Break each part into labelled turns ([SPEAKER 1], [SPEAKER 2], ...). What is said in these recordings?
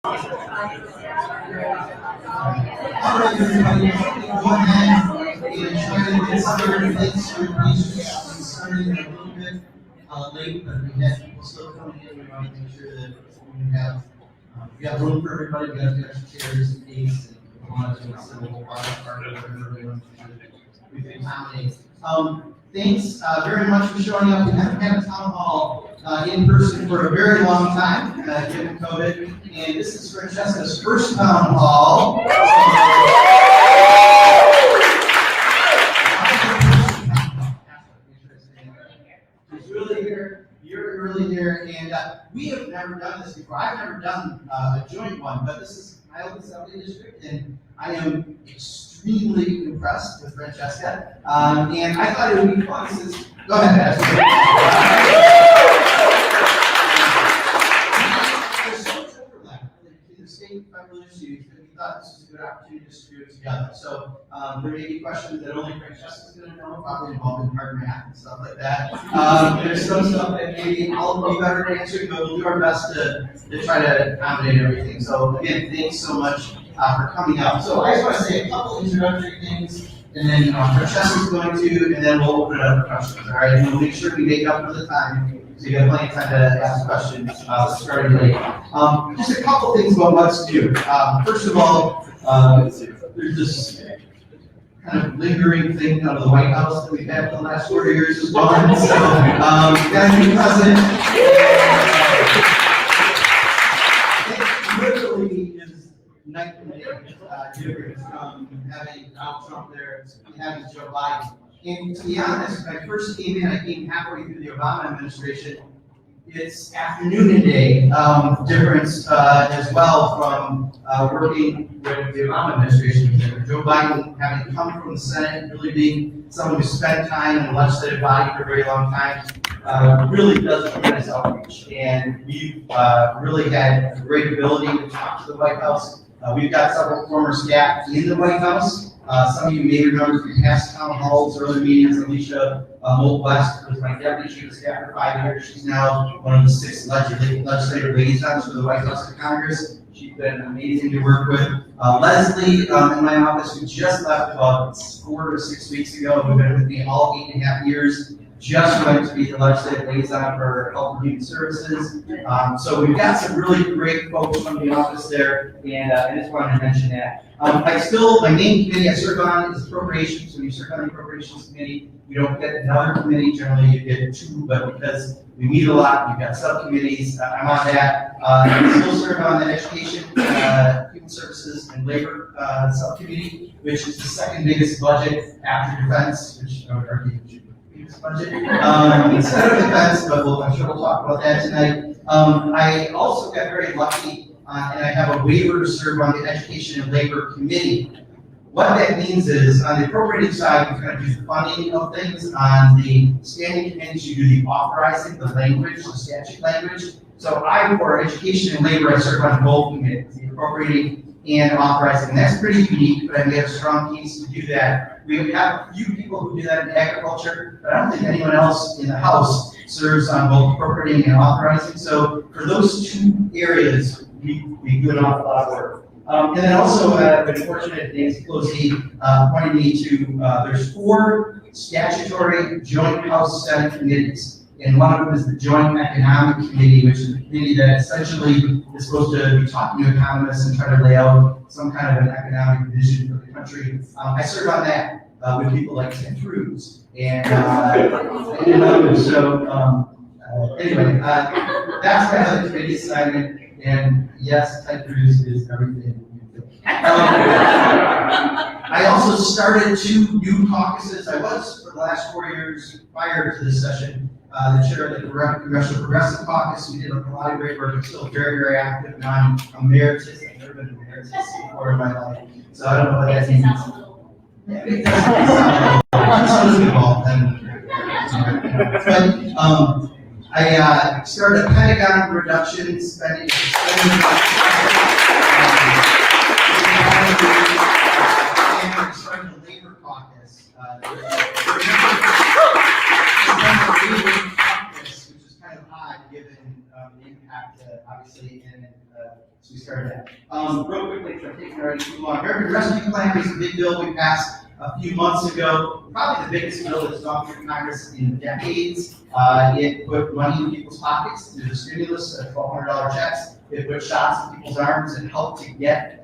[SPEAKER 1] Everybody, go ahead and try to get started. Thanks for your patience. We started a little bit late, but we had people still coming in. We want to make sure that we have room for everybody. We have extra chairs in case, and we want to assemble a lot of part of everybody wants to we can accommodate. Thanks very much for showing up. We haven't had a town hall in person for a very long time, given COVID, and this is Francesca's first town hall. She's really here. You're really here, and we have never done this before. I've never done a joint one, but this is my own assembly district, and I am extremely impressed with Francesca. And I thought it would be fun since. Go ahead, there's so much overlap in the state federal issues that we thought this was a good opportunity to do it together. So there may be questions that only Francesca's going to know, probably involving hard math and stuff like that. There's some stuff that maybe I'll be better at answering, but we'll do our best to try to accommodate everything. So again, thanks so much for coming out. So I just want to say a couple introductory things, and then Francesca's going to, and then we'll open it up for questions. All right, and we'll make sure we make up for the time, so you have plenty of time to ask questions starting late. Just a couple things about what's new. First of all, there's this kind of lingering thing out of the White House that we've had for the last 4 years is gone. So, got a new president. It literally is night and day difference from having Donald Trump there and having Joe Biden. And to be honest, when I first came in, I came halfway through the Obama administration. It's afternoon and day difference as well from working with the Obama administration. Joe Biden, having come from the Senate, really being someone who spent time in the legislative body for a very long time, really does tremendous outreach. And we've really had a great ability to talk to the White House. We've got several former staff in the White House. Some of you may remember from past town halls, early meetings. Alicia Mold-West was my deputy chief of staff for 5 years. She's now one of the 6 legislative liaisons for the White House to Congress. She's been amazing to work with. Leslie in my office, who just left about 4 or 6 weeks ago, who's been with me all 8.5 years. Just went to be the legislative liaison for Health and Human Services. So we've got some really great folks from the office there, and I just wanted to mention that. My main committee I serve on is appropriations. When you serve on the appropriations committee, you don't get another committee. Generally, you get 2, but because we meet a lot, we've got subcommittees. I'm on that. I still serve on the Education, Human Services, and Labor subcommittee, which is the second biggest budget after defense, which I would argue budget instead of defense, but I'm sure we'll talk about that tonight. I also got very lucky, and I have a waiver to serve on the Education and Labor Committee. What that means is, on the appropriating side, we kind of do the funding of things. On the standing committees, you do the authorizing, the language, the statute language. So for Education and Labor, I serve on both committees, the appropriating and authorizing. And that's pretty unique, but we have a strong case to do that. We have a few people who do that in agriculture, but I don't think anyone else in the House serves on both appropriating and authorizing. So for those 2 areas, we do an awful lot of work. And then also, I've been fortunate, Nancy Pelosi pointed me to, there's 4 statutory joint House Senate committees. And one of them is the Joint Economic Committee, which is a committee that essentially is supposed to be talking to economists and try to lay out some kind of an economic vision for the country. I serve on that with people like Ted Cruz and others. So anyway, that's kind of the committee assignment. And yes, Ted Cruz is everything. I also started 2 new caucuses. I was, for the last 4 years prior to this session, the chair of the Congressional Progressive Caucus. We did a lot of great work. I'm still very, very active. Now I'm emeritus. I've never been emeritus before in my life. So I don't know what that means. Yeah, it doesn't involved then. But I started a Pentagon reduction spending. And started a labor caucus. Which is kind of odd given the impact, obviously, in we started that. Real quickly, because I'm taking already too long. American Rescue Plan is a big bill we passed a few months ago. Probably the biggest bill that's gone through Congress in decades. It put money in people's pockets through the stimulus, $1,200 checks. It put shots in people's arms and helped to get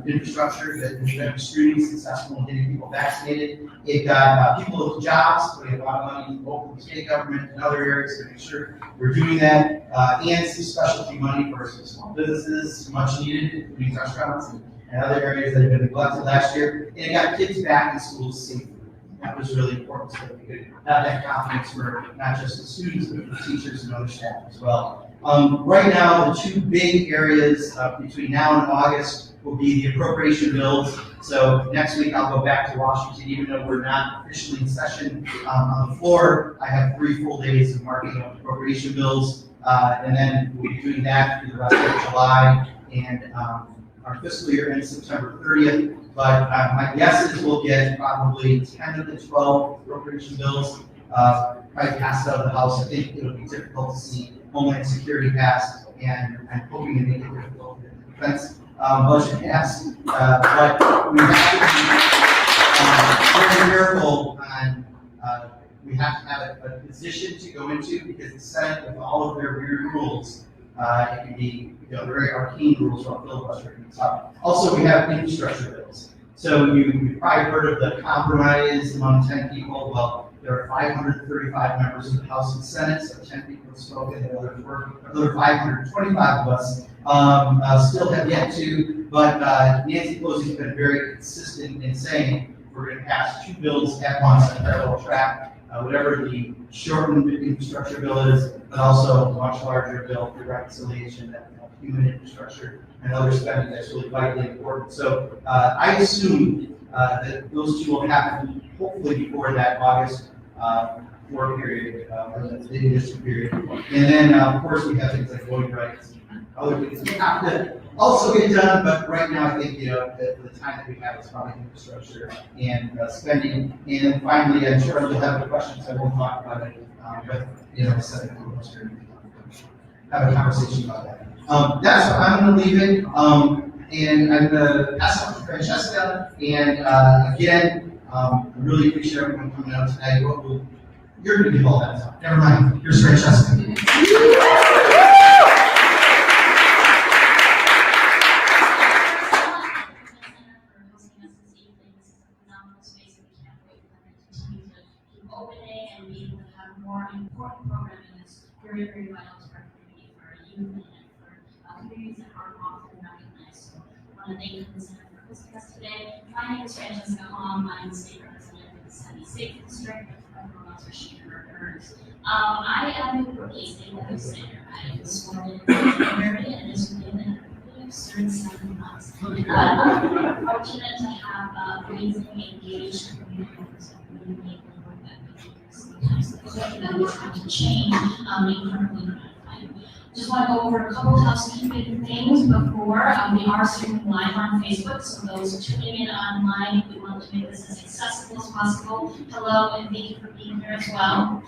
[SPEAKER 1] infrastructure that has been extremely successful in getting people vaccinated. It got people with jobs. We have a lot of money in local and state government and other areas to make sure we're doing that. And some specialty money for small businesses, much needed, including restaurants and other areas that have been neglected last year. And it got kids back in schools safely. That was really important so that we could have that confidence for not just the students, but for teachers and other staff as well. Right now, the two big areas between now and August will be the appropriation bills. So next week I'll go back to Washington, even though we're not officially in session on the floor. I have 3 full days of marking up appropriation bills, and then we'll be doing that through the rest of July, and our fiscal year ends September 30th. But my guess is we'll get probably 10 of the 12 appropriation bills probably passed out of the House. I think it'll be difficult to see Homeland Security passed, and I'm hoping to make it difficult to get the defense budget passed. But we have to be very careful on, we have to have a position to go into, because the Senate, with all of their weird rules, it can be very arcane rules about filibuster and stuff. Also, we have infrastructure bills. So you've probably heard of the compromise among 10 people. Well, there are 535 members of the House and Senate, so 10 people have spoken, and another 525 of us still have yet to, but Nancy Pelosi's been very consistent in saying we're going to pass 2 bills at once on parallel track, whatever the shortened infrastructure bill is, but also a much larger bill for reconciliation, that human infrastructure and other spending that's really vitally important. So I assume that those 2 will happen hopefully before that August floor period, or the district period. And then, of course, we have things like voting rights and other things we have to also get done, but right now I think, the time that we have is probably infrastructure and spending. And then finally, I'm sure you'll have questions, I won't talk about it, but, the Senate have a conversation about that. That's what I'm going to leave it. And I'm going to pass it on to Francesca. And again, I really appreciate everyone coming out tonight. You're going to give all that stuff. Never mind. Here's Francesca.
[SPEAKER 2] Opening and being able to have more important programming that's very, very vital to our community, for our youth, and for communities that aren't often recognized. So I want to thank you for the Center for hosting us today. My name is Francesca. I'm the state representative of the 76th District of Vermont's Michigan Workers. I am a rookie state legislator. I was sworn in February, and this will be an served 7 months. I'm fortunate to have amazing, engaged community members of community sometimes that we have to change incrementally gratifying. Just want to go over a couple of housekeeping things before. We are streaming live on Facebook, so those tuning in online, we want to make this as accessible as possible. Hello, and thank you for being here as well.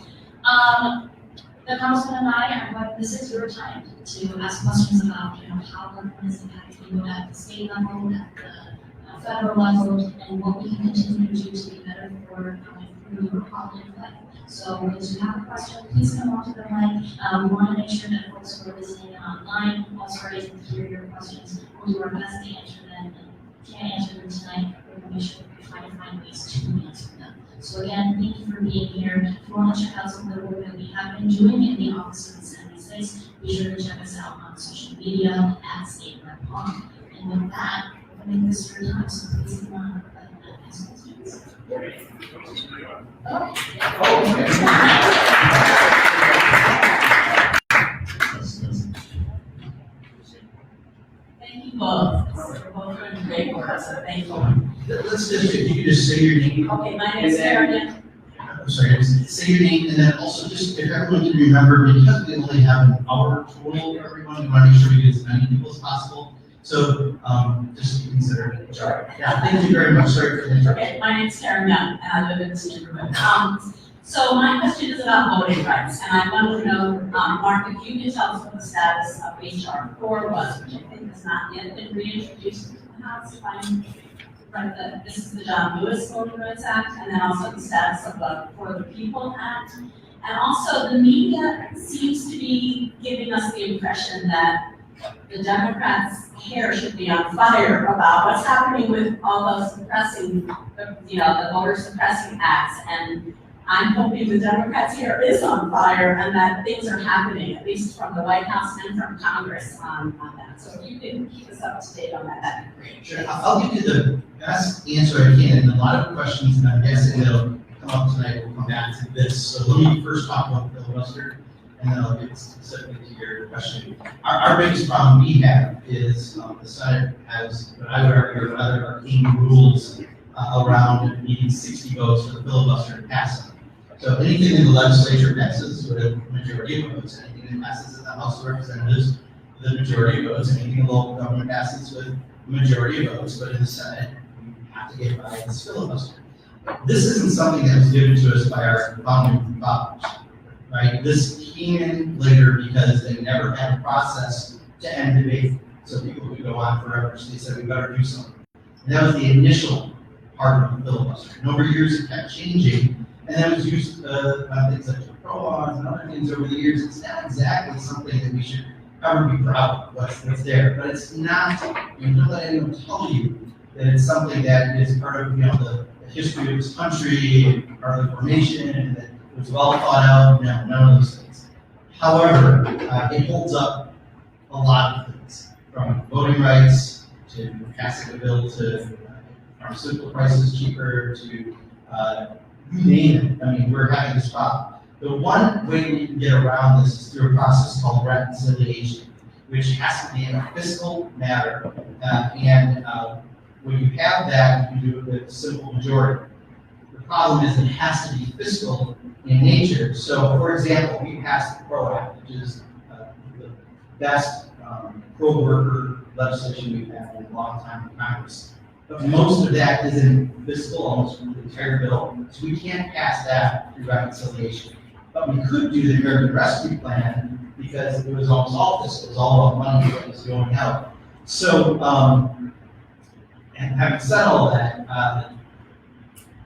[SPEAKER 2] The councilman and I this is your time to ask questions about how government is impacting at the state level, at the federal level, and what we can continue to do to be better for your quality of life. So if you have a question, please come on to the mic. We want to make sure that folks who are listening online also are able to hear your questions. We'll do our best to answer them. If we can't answer them tonight, we're going to make sure that we try to find ways to answer them. So again, thank you for being here. If you want to check out some of the work that we have been doing in the office of the 76, be sure to check us out on social media at State Rep Pocan. And with that, I think this is your time, so please come on and ask questions.
[SPEAKER 3] Thank you both. You're both doing great work, so thank you.
[SPEAKER 1] Let's just, if you could just say your name.
[SPEAKER 3] Okay, my name is Gerrymandering.
[SPEAKER 1] I'm sorry, say your name, and then also just, if everyone can remember, because we only have an hour total for everyone, we want to make sure we get as many people as possible. So, just consider it. Sorry. Yeah, thank you very much. Sorry for the interruption.
[SPEAKER 3] Okay, my name is Gerrymandering, and I live in this neighborhood. So my question is about voting rights, and I want to know, Mark, if you could tell us what the status of HR4 was, which I think has not yet been reintroduced into the House. Right, this is the John Lewis Voting Rights Act, and then also the status of the For the People Act. And also the media seems to be giving us the impression that the Democrats' hair should be on fire about what's happening with all those suppressing, the voter suppressing acts. And I'm hoping the Democrats' hair is on fire and that things are happening, at least from the White House and from Congress on that. So if you can keep us up to date on that, that'd be great.
[SPEAKER 1] Sure, I'll give you the best answer I can, and a lot of questions, and I'm guessing that'll come up tonight, will come back to this. So let me first talk about the filibuster, and then I'll get specifically to your question. Our biggest problem we have is the Senate has, what I would argue, are rather arcane rules around needing 60 votes for the filibuster to pass them. So anything in the legislature passes with a majority of votes, anything that passes in the House of Representatives with a majority of votes, anything in local government passes with a majority of votes, but in the Senate, we have to get by this filibuster. This isn't something that was given to us by our founding fathers, right? This came in later because they never had a process to end debate, so people could go on forever. So they said, we better do something. And that was the initial part of the filibuster. And over years, it kept changing. And that was used on things like pro-laws and other things over the years. It's not exactly something that we should ever be proud of what's there. But it's not, don't let anyone tell you that it's something that is part of the history of this country, and part of the formation, and that it was well thought out. No, none of those things. However, it holds up a lot of things, from voting rights to passing a bill to pharmaceutical prices cheaper to you name it. I mean, we're having this problem. The one way we can get around this is through a process called reconciliation, which has to be a fiscal matter. When you have that, you can do it with a simple majority. The problem is it has to be fiscal in nature. So, for example, we passed the PRO Act, which is the best pro-worker legislation we've had in a long time in Congress. But most of that is in fiscal, almost the entire bill, so we can't pass that through reconciliation. But we could do the American Rescue Plan because it was almost all fiscal, it was all about money that was going out. So, and having said all that,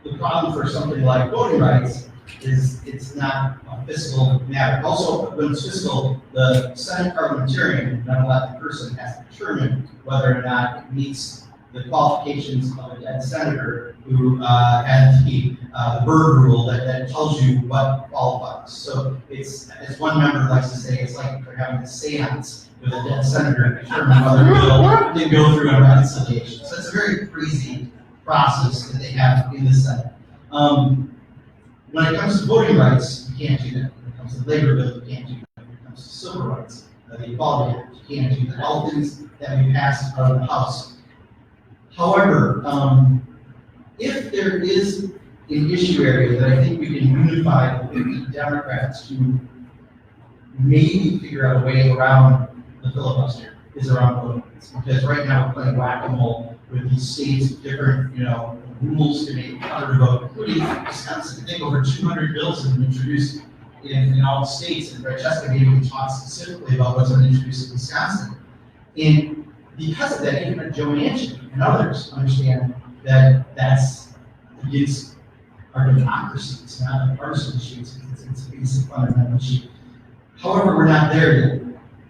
[SPEAKER 1] the problem for something like voting rights is it's not a fiscal matter. Also, when it's fiscal, the Senate parliamentarian, not elected person, has to determine whether or not it meets the qualifications of a dead senator who had the Byrd rule that tells you what qualifies. So it's, as one member likes to say, it's like they're having a seance with a dead senator to determine whether a bill did go through a reconciliation. So it's a very crazy process that they have in the Senate. When it comes to voting rights, you can't do that. When it comes to labor bill, you can't do that. When it comes to civil rights, the Equality Act, you can't do that. All things that we passed out of the House. However, if there is an issue area that I think we can unify with the Democrats to maybe figure out a way around the filibuster, is around voting rights. Because right now we're playing whack-a-mole with these states with different, rules to make other vote, including Wisconsin. I think over 200 bills have been introduced in all the states, and Francesca maybe can talk specifically about what's been introduced in Wisconsin. And because of that, even Joe Manchin and others understand that that's against our democracy. It's not a partisan issue, it's a basic fundamental issue. However, we're not there yet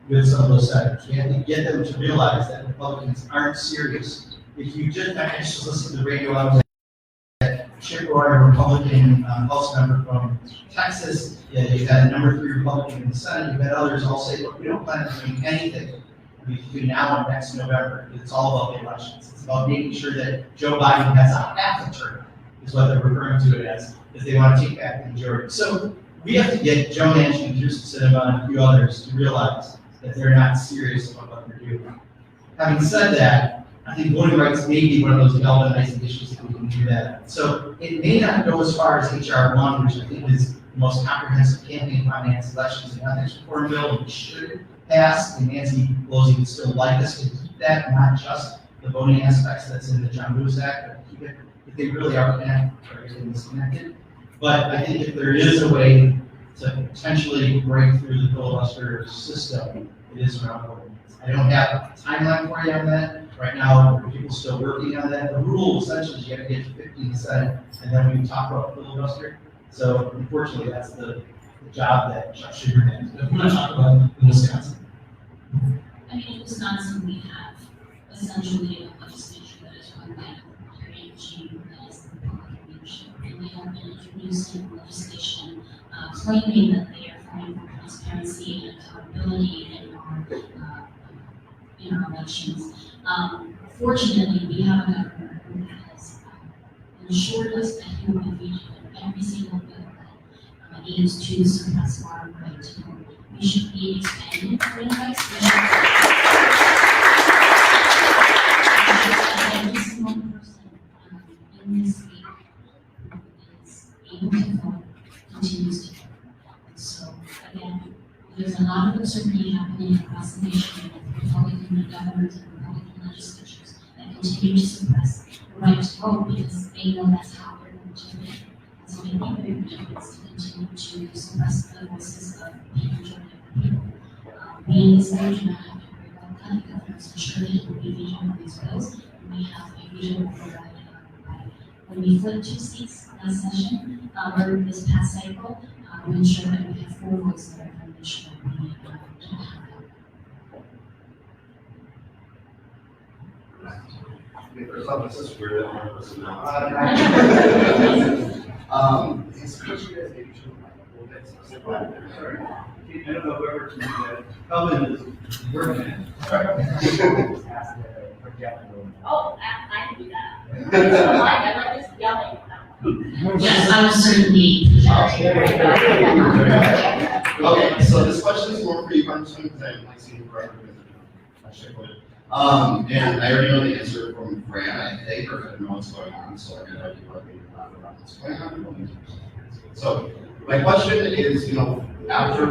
[SPEAKER 1] with some of those senators. We have to get them to realize that Republicans aren't serious. If you just, I just listened to the radio, I was at Chip Roy, a Republican House member from Texas. Yeah, you've had a number 3 Republican in the Senate. You've had others all say, look, we don't plan on doing anything between now and next November. It's all about the elections. It's about making sure that Joe Biden has a half a term, is what they're referring to it as, if they want to take back the majority. So we have to get Joe Manchin, Kirsten Sinema, and a few others to realize that they're not serious about what they're doing. Having said that, I think voting rights may be one of those galvanizing issues that we can do that. So it may not go as far as HR1, which I think is the most comprehensive campaign finance, elections, and ethics reform bill, which should pass, and Nancy Pelosi would still like us to keep that, and not just the voting aspects that's in the John Lewis Act, but keep it, if they really are connected, or everything is connected. But I think if there is a way to potentially break through the filibuster system, it is around voting. I don't have a timeline for you on that. Right now, people are still working on that. The rule essentially is you have to get to 50 in the Senate, and then we can talk about filibuster. So unfortunately, that's the job that Chuck Schumer has. But we're going to talk about in Wisconsin.
[SPEAKER 2] I mean, in Wisconsin, we have essentially a legislature that is run by your AG, that is the Republican leadership, and they have been introducing legislation claiming that they are fighting for transparency and accountability in our elections. Fortunately, we have a governor who has ensured us that he will be vigilant in every single bill that aims to suppress our right to vote. We should be expanding voting rights. Every single person in this state who is able to vote continues to vote. So again, there's a lot of uncertainty happening across the nation with Republican governments and Republican legislatures that continue to suppress the right to vote because they know that's how they're going to win. And so they think they're going to continue to suppress the voices of the majority of the people. We in this state do not have to worry about county governments ensuring that we be vigilant on these bills. And we have a vigilant override when we flipped 2 seats last session, or this past cycle, we ensure that we have 4 votes that are going to ensure that we don't have
[SPEAKER 4] There's something that's just weird that one person now. Excuse you guys, maybe should a little bit. Sorry. I don't know whoever to do that. Calvin is working.
[SPEAKER 2] Oh, I can do that. I like this yelling. Yes, I will certainly.
[SPEAKER 4] Okay, so this question is more for you, Congressman, because I haven't like seen you forever. And I already know the answer from Fran, I think, or I don't know what's going on, so I'm gonna give what we have around what's going on. So my question is, after,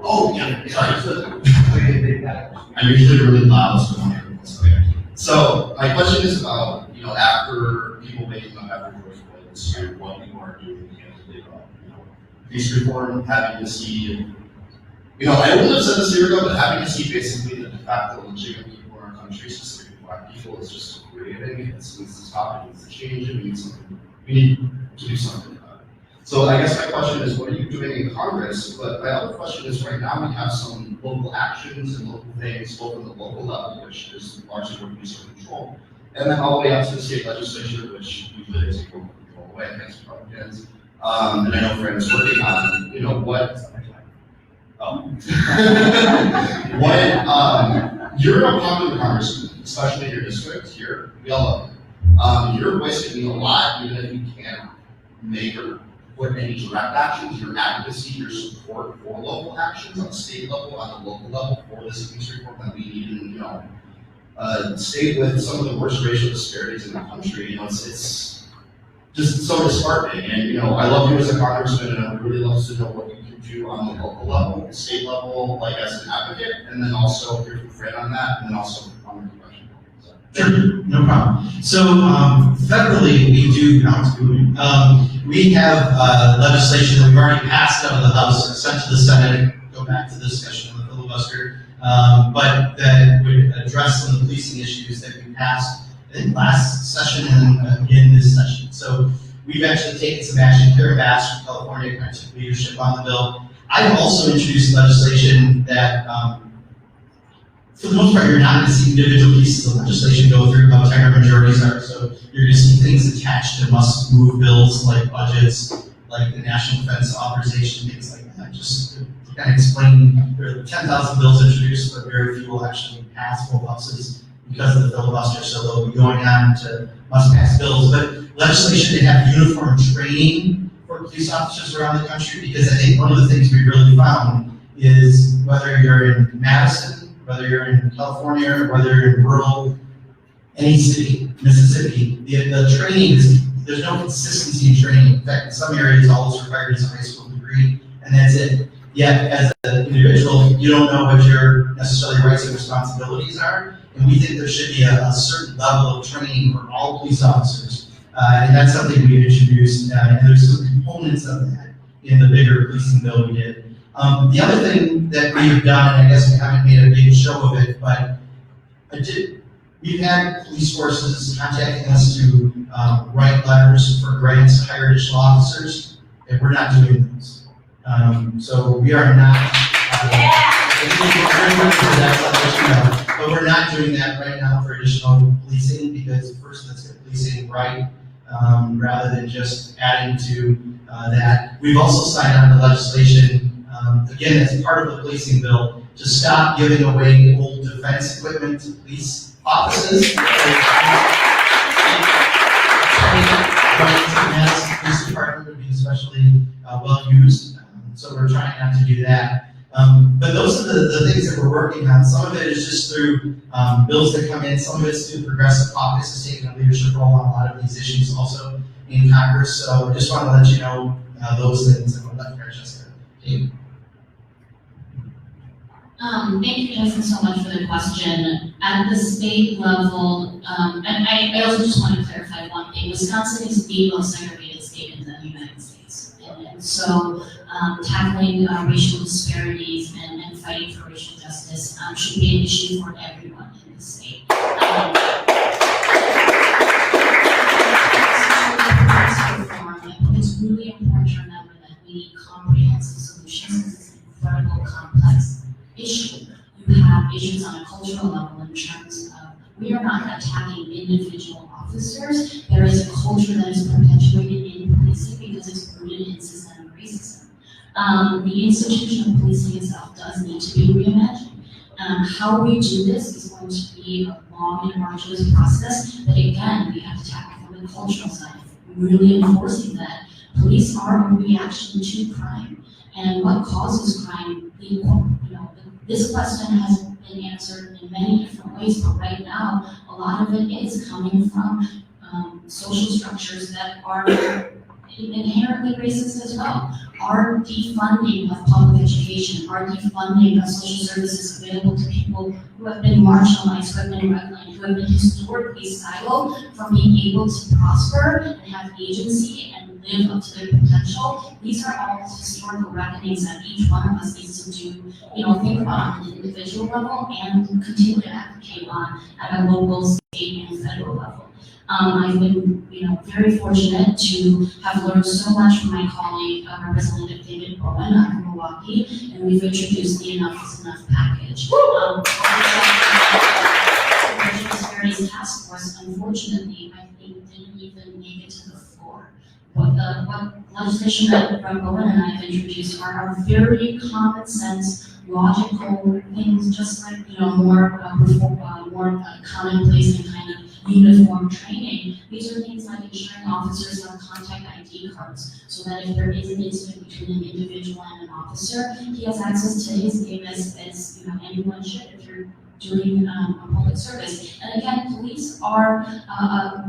[SPEAKER 4] oh yeah, sorry. I'm usually really loud, so I'm hearing this. So my question is about, after people making up after George Floyd this year, what people are doing about, police reform, having to see, I wouldn't have said this a year ago, but having to see basically the de facto legitimate people in our country, specifically Black people, is just creating. It's this topic needs to change, and we need to do something about it. So I guess my question is, what are you doing in Congress? But my other question is, right now we have some local actions and local things, both on the local level, which is largely where we sort of control, and then all the way up to the state legislature, which usually is equal control away against Republicans. And I know Fran's working on, what. You're a popular congressman, especially in your district here. We all love you. Your voice can mean a lot, even if you can't make or put any direct actions. Your advocacy, your support for local actions on the state level, on the local level for this police reform that we need in, a state with some of the worst racial disparities in the country. It's just so disheartening. And I love you as a congressman, and I would really love to know what you can do on the local level, the state level, like as an advocate, and then also hear from Fred on that, and then also on the question.
[SPEAKER 1] Sure, no problem. So federally, we do we have legislation that we've already passed out of the House, sent to the Senate, go back to the discussion on the filibuster, but that would address some of the policing issues that we passed in last session and again this session. So we've actually taken some action. Kara Bass from California kind of took leadership on the bill. I've also introduced legislation that, for the most part, you're not going to see individual pieces of legislation go through how tight majorities are. So you're going to see things attached to must-move bills like budgets, like the National Defense Authorization, things like that. Just to kind of explain, there are 10,000 bills introduced, but very few will actually pass both houses because of the filibuster. So they'll be going on to must-pass bills. But legislation to have uniform training for police officers around the country, because I think one of the things we really found is whether you're in Madison, whether you're in California, or whether you're in rural, any city, Mississippi, the training is, there's no consistency in training. In fact, in some areas, all that's required is a high school degree, and that's it. Yet, as an individual, you don't know what your necessarily rights and responsibilities are, and we think there should be a certain level of training for all police officers And that's something we introduced, and there's some components of that in the bigger policing bill we did. The other thing that we have done, and I guess we haven't made a big show of it, but we've had police forces contacting us to write letters for grants to hire additional officers, and we're not doing those. So we are not, but we're not doing that right now for additional policing, because first let's get policing right, rather than just adding to that. We've also signed on the legislation, again, as part of the policing bill, to stop giving away old defense equipment to police offices. The police department would be especially well used, so we're trying not to do that. But those are the things that we're working on. Some of it is just through bills that come in. Some of it's through the Progressive Caucus is taking a leadership role on a lot of these issues also in Congress. So I just want to let you know those things, and we'll let Francesca take.
[SPEAKER 2] Thank you, Justin, so much for the question. At the state level, and I also just want to clarify one thing. Wisconsin is the most segregated state in the United States. And so tackling racial disparities and fighting for racial justice should be an issue for everyone in the state. It's really important to remember that we need comprehensive solutions. This is an incredible complex issue. You have issues on a cultural level in terms of we are not attacking individual officers. There is a culture that is perpetuated in policing because it's rooted in systemic racism. The institution of policing itself does need to be reimagined. How we do this is going to be a long and arduous process, but again, we have to tackle from the cultural side, really enforcing that police are a reaction to crime. And what causes crime? This question has been answered in many different ways, but right now, a lot of it is coming from social structures that are inherently racist as well. Our defunding of public education, our defunding of social services available to people who have been marginalized, who have been redlined, who have been historically siloed from being able to prosper and have agency and live up to their potential. These are all historical reckonings that each one of us needs to do, think about on an individual level and continue to advocate on at a local, state, and federal level. I've been, very fortunate to have learned so much from my colleague, Representative David Bowen out of Milwaukee, and we've introduced the Enough is Enough package. The Racial Disparities Task Force, unfortunately, I think didn't even make it to the floor. What legislation that Bowen and I have introduced are very common sense, logical things, just like more commonplace and kind of uniform training. These are things like ensuring officers have contact ID cards, so that if there is an incident between an individual and an officer, he has access to his name as anyone should if you're doing a public service. And again, police are,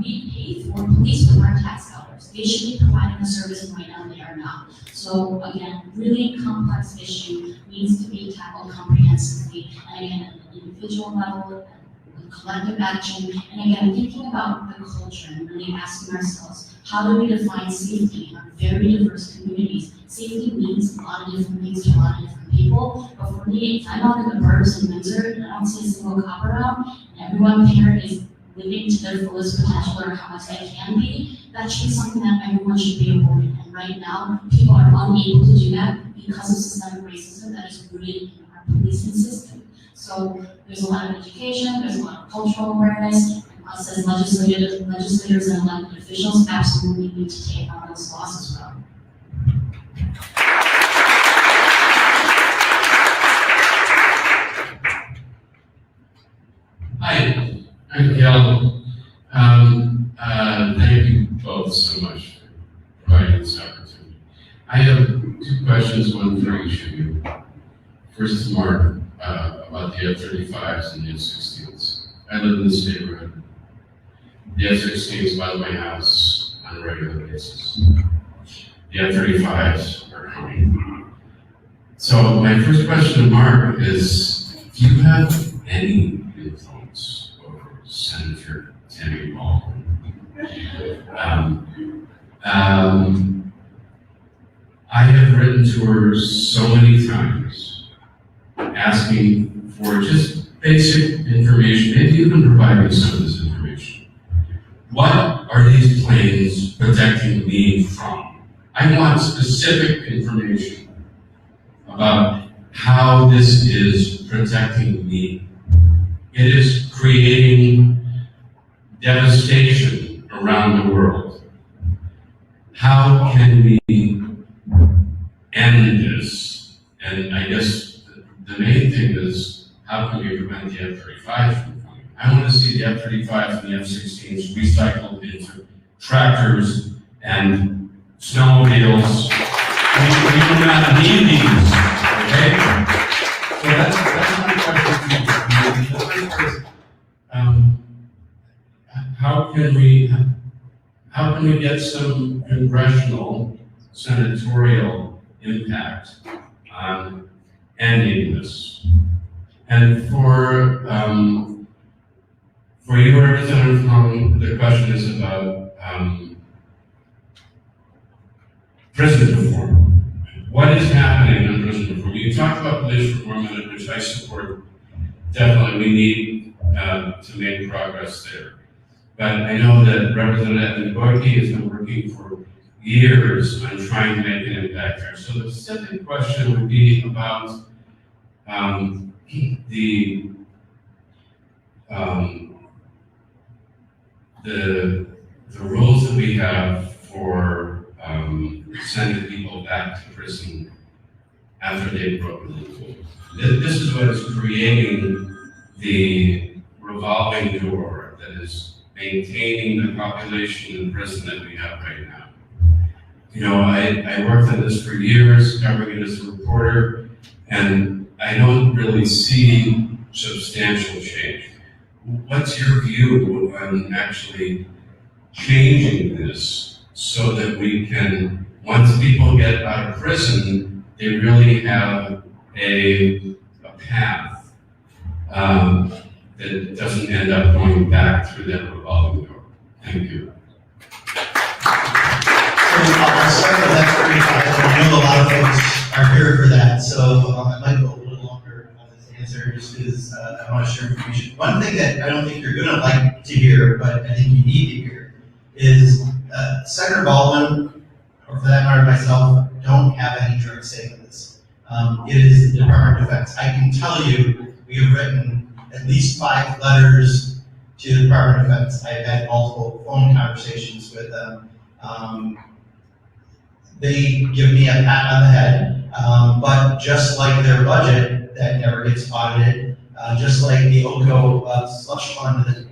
[SPEAKER 2] we pay for police with our tax dollars. They should be providing a service, and right now they are not. So again, really complex issue needs to be tackled comprehensively, and again, at an individual level, collective action, and again, thinking about the culture and really asking ourselves, how do we define safety in our very diverse communities? Safety means a lot of different things to a lot of different people, but for me, if I'm out in the burbs in Windsor and I don't see a single cop around, and everyone here is living to their fullest potential or how much they can be, that should be something that everyone should be avoiding. And right now, people are unable to do that because of systemic racism that is rooted in our policing system. So there's a lot of education, there's a lot of cultural awareness, and us as legislators and elected officials absolutely need to take on those laws as well.
[SPEAKER 5] Hi, I'm Kel. Thank you both so much for providing this opportunity. I have two questions, one for each of you. First to Mark, about the F-35s and the F-16s. I live in this neighborhood. The F-16s by my house on a regular basis. The F-35s are coming. So my first question to Mark is, do you have any influence over Senator Tim Tammy Ball. I have written to her so many times, asking for just basic information. Maybe you can provide me some of this information. What are these planes protecting me from? I want specific information about how this is protecting me. It is creating devastation around the world. How can we end this? And I guess the main thing is, how can we prevent the F-35 from coming? I want to see the F-35s and the F-16s recycled into tractors and snowmobiles. We do not need these, okay? So that's my question to you. The first is, how can we get some congressional, senatorial impact on ending this? And for you, Representative Hong, the question is about prison reform. What is happening in prison reform? You talked about police reform, which I support. Definitely, we need to make progress there. But I know that Representative Gorky has been working for years on trying to make an impact there. So the specific question would be about the rules that we have for sending people back to prison after they've broken the rules. This is what is creating the revolving door that is maintaining the population in prison that we have right now. You know, I worked on this for years, covering it as a reporter, and I don't really see substantial change. What's your view on actually changing this so that we can, once people get out of prison, they really have a path that doesn't end up going back through that revolving door? Thank you.
[SPEAKER 1] I'll start with that. I know a lot of folks are here for that, so I might go a little longer on this answer just because I want to share information. One thing that I don't think you're going to like to hear, but I think you need to hear, is Senator Baldwin, or for that matter myself, don't have any direct say in this. It is the Department of Defense. I can tell you, we have written at least 5 letters to the Department of Defense. I've had multiple phone conversations with them. They give me a pat on the head, but just like their budget that never gets audited, just like the OCO slush fund that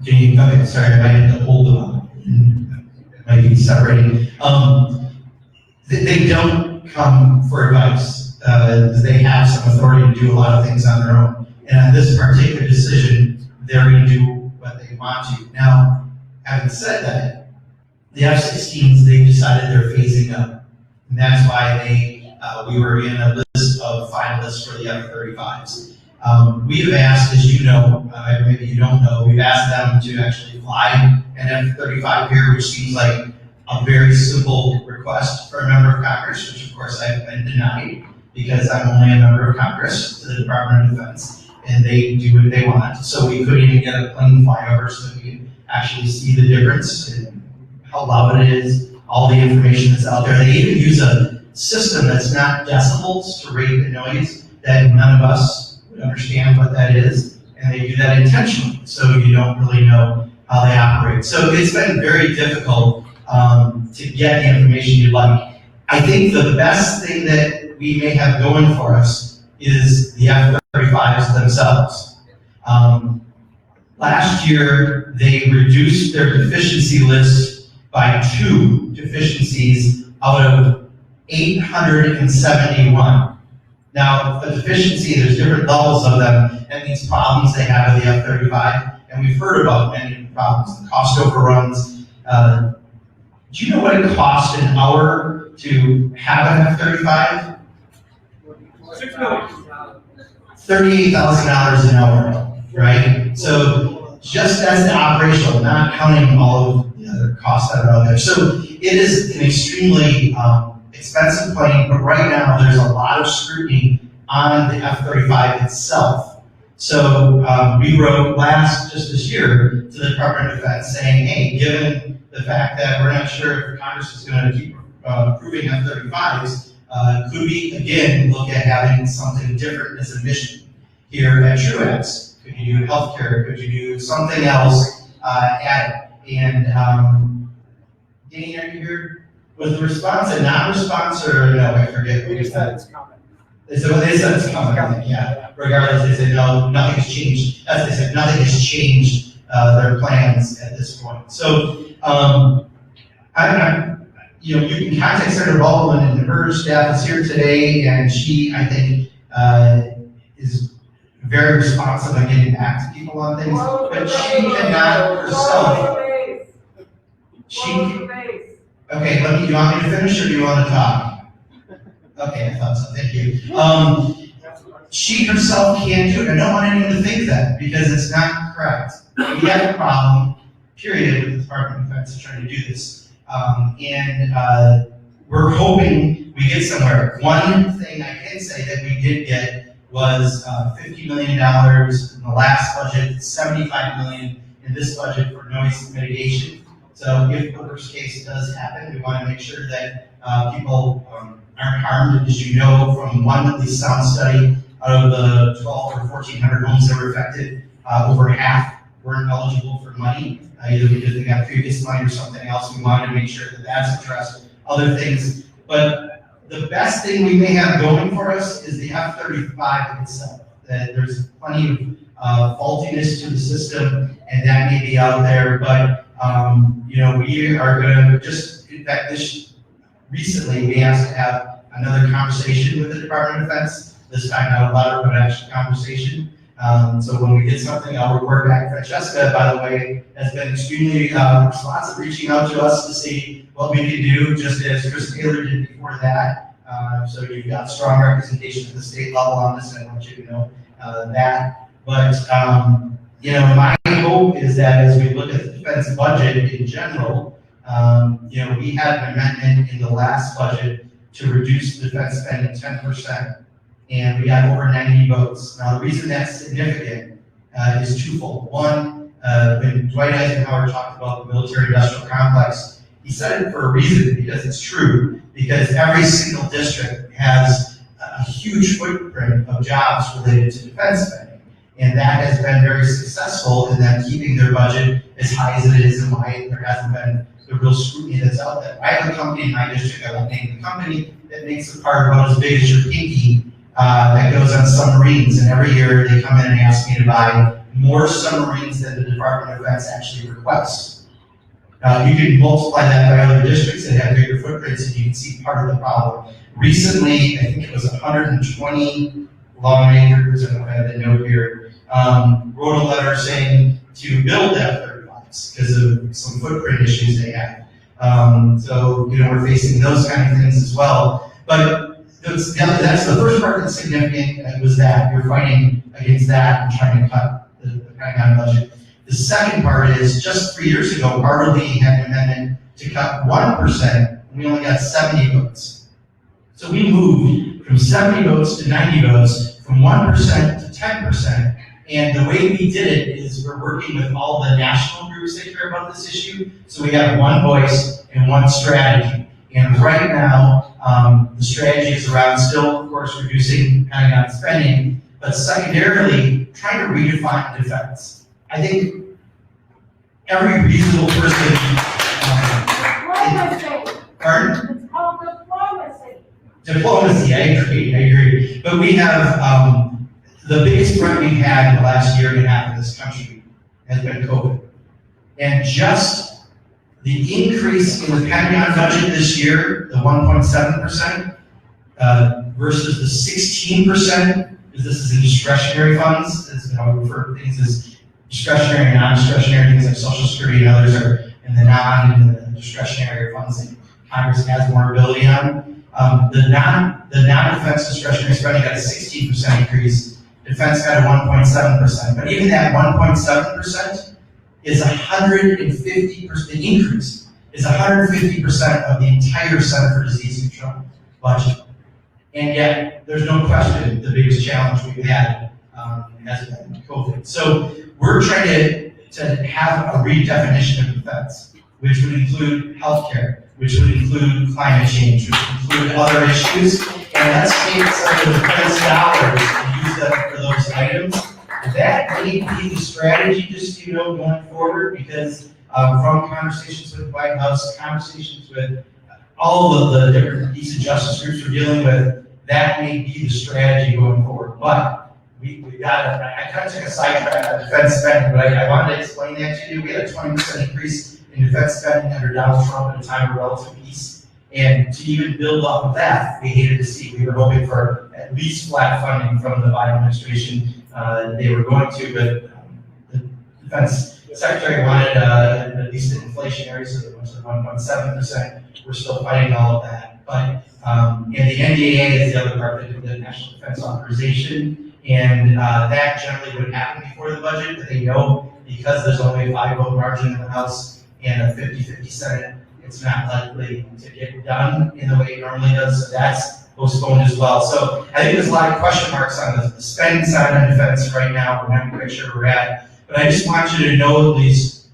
[SPEAKER 1] can you come in? Sorry, I might have to hold them. It might be separating. They don't come for advice because they have some authority to do a lot of things on their own. And on this particular decision, they're going to do what they want to. Now, having said that, the F-16s, they decided they're phasing up. And that's why we were in a list of finalists for the F-35s. We have asked, as you know, maybe you don't know, we've asked them to actually fly an F-35 here, which seems like a very simple request for a member of Congress, which of course I've been denied because I'm only a member of Congress to the Department of Defense, and they do what they want. So we couldn't even get a plane flyover so we could actually see the difference in how loud it is, all the information that's out there. They even use a system that's not decibels to rate the noise that none of us would understand what that is, and they do that intentionally, so you don't really know how they operate. So it's been very difficult to get the information you'd like. I think the best thing that we may have going for us is the F-35s themselves. Last year, they reduced their deficiency list by 2 deficiencies out of 871. Now, a deficiency, there's different levels of them, and these problems they have with the F-35, and we've heard about many of the problems, the cost overruns. Do you know what it costs an hour to have an F-35?
[SPEAKER 6] $6 million.
[SPEAKER 1] $38,000 an hour, right? So just as the operational, not counting all of the other costs that are out there. So it is an extremely expensive plane, but right now there's a lot of scrutiny on the F-35 itself. So we wrote just this year to the Department of Defense saying, hey, given the fact that we're not sure if Congress is going to keep approving F-35s, could we again look at having something different as a mission here at Truax? Could you do healthcare? Could you do something else at it? And Danny, are you here? Was the response a non-response or no? I forget.
[SPEAKER 6] We said it's coming.
[SPEAKER 1] They said it's coming. Yeah. Regardless, they said no, nothing has changed. As they said, nothing has changed their plans at this point. So you can contact Senator Baldwin, and her staff is here today, and she, I think, is very responsive on getting back to people on things. But she cannot herself. Okay, do you want me to finish or do you want to talk? Okay, I thought so, thank you. She herself can't do it. I don't want anyone to think that because it's not correct. We have a problem, period, with the Department of Defense trying to do this. We're hoping we get somewhere. One thing I can say that we did get was $50 million in the last budget, $75 million in this budget for noise mitigation. So if the worst case does happen, we want to make sure that people aren't harmed. As you know from one of these sound study, out of the 12 or 1,400 homes that were affected, over half weren't eligible for money, either because they got previous money or something else. We wanted to make sure that that's addressed. Other things, but the best thing we may have going for us is the F-35 itself. That there's plenty of faultiness to the system, and that may be out there, but we are going to just, in fact, recently we asked to have another conversation with the Department of Defense, this time not a letter, but actually conversation. So when we get something, I'll report back. Francesca, by the way, has been extremely responsive, reaching out to us to see what we can do, just as Chris Taylor did before that. So you've got strong representation at the state level on this, and I want you to know that. But my hope is that as we look at the defense budget in general, we had an amendment in the last budget to reduce defense spending 10%, and we got over 90 votes. Now, the reason that's significant is twofold. One, when Dwight Eisenhower talked about the military-industrial complex, he said it for a reason, because it's true, because every single district has a huge footprint of jobs related to defense spending. And that has been very successful in them keeping their budget as high as it is, and why there hasn't been the real scrutiny that's out there. I have a company in my district, I won't name the company, that makes a part about as big as your pinky that goes on submarines. And every year they come in and ask me to buy more submarines than the Department of Defense actually requests. You can multiply that by other districts that have bigger footprints, and you can see part of the problem. Recently, I think it was 120 lawmakers, and I have the note here, wrote a letter saying to build F-35s because of some footprint issues they have. So we're facing those kind of things as well. But that's the first part that's significant, was that we're fighting against that and trying to cut the Pentagon budget. The second part is, just 3 years ago, Bartleby had an amendment to cut 1%, and we only got 70 votes. So we moved from 70 votes to 90 votes, from 1% to 10%. And the way we did it is we're working with all the national groups that care about this issue. So we have one voice and one strategy. And right now, the strategy is around still, of course, reducing Pentagon spending, but secondarily, trying to redefine defense. I think every reasonable person. Pardon?
[SPEAKER 6] It's called diplomacy.
[SPEAKER 1] Diplomacy, I agree. But we have the biggest threat we've had in the last year and a half in this country has been COVID. And just the increase in the Pentagon budget this year, the 1.7%, versus the 16%, because this is in discretionary funds, as we refer to things as discretionary and non-discretionary, things like Social Security and others are in the non-discretionary funds that Congress has more ability on. The non-defense discretionary spending got a 16% increase, defense got a 1.7%, but even that 1.7% is 150%, the increase is 150% of the entire Center for Disease Control budget. And yet, there's no question the biggest challenge we've had has been COVID. So we're trying to have a redefinition of defense, which would include healthcare, which would include climate change, which would include other issues. And let's take some of the defense dollars and use them for those items. That may be the strategy, just going forward, because from conversations with the White House, conversations with all of the different peace and justice groups we're dealing with, that may be the strategy going forward. But we got I kind of took a sidetrack on defense spending, but I wanted to explain that to you. We had a 20% increase in defense spending under Donald Trump at a time of relative peace. And to even build off of that, we hated to see. We were hoping for at least flat funding from the Biden administration. They were going to, but the defense secretary wanted at least an inflationary, so it was 1.7%. We're still fighting all of that. But and the NDAA is the other part of the National Defense Authorization, and that generally would happen before the budget, but they know because there's only a 5-vote margin in the House and a 50-50 Senate, it's not likely to get done in the way it normally does, so that's postponed as well. So I think there's a lot of question marks on the spending side on defense right now. We're not quite sure where we're at, but I just want you to know at least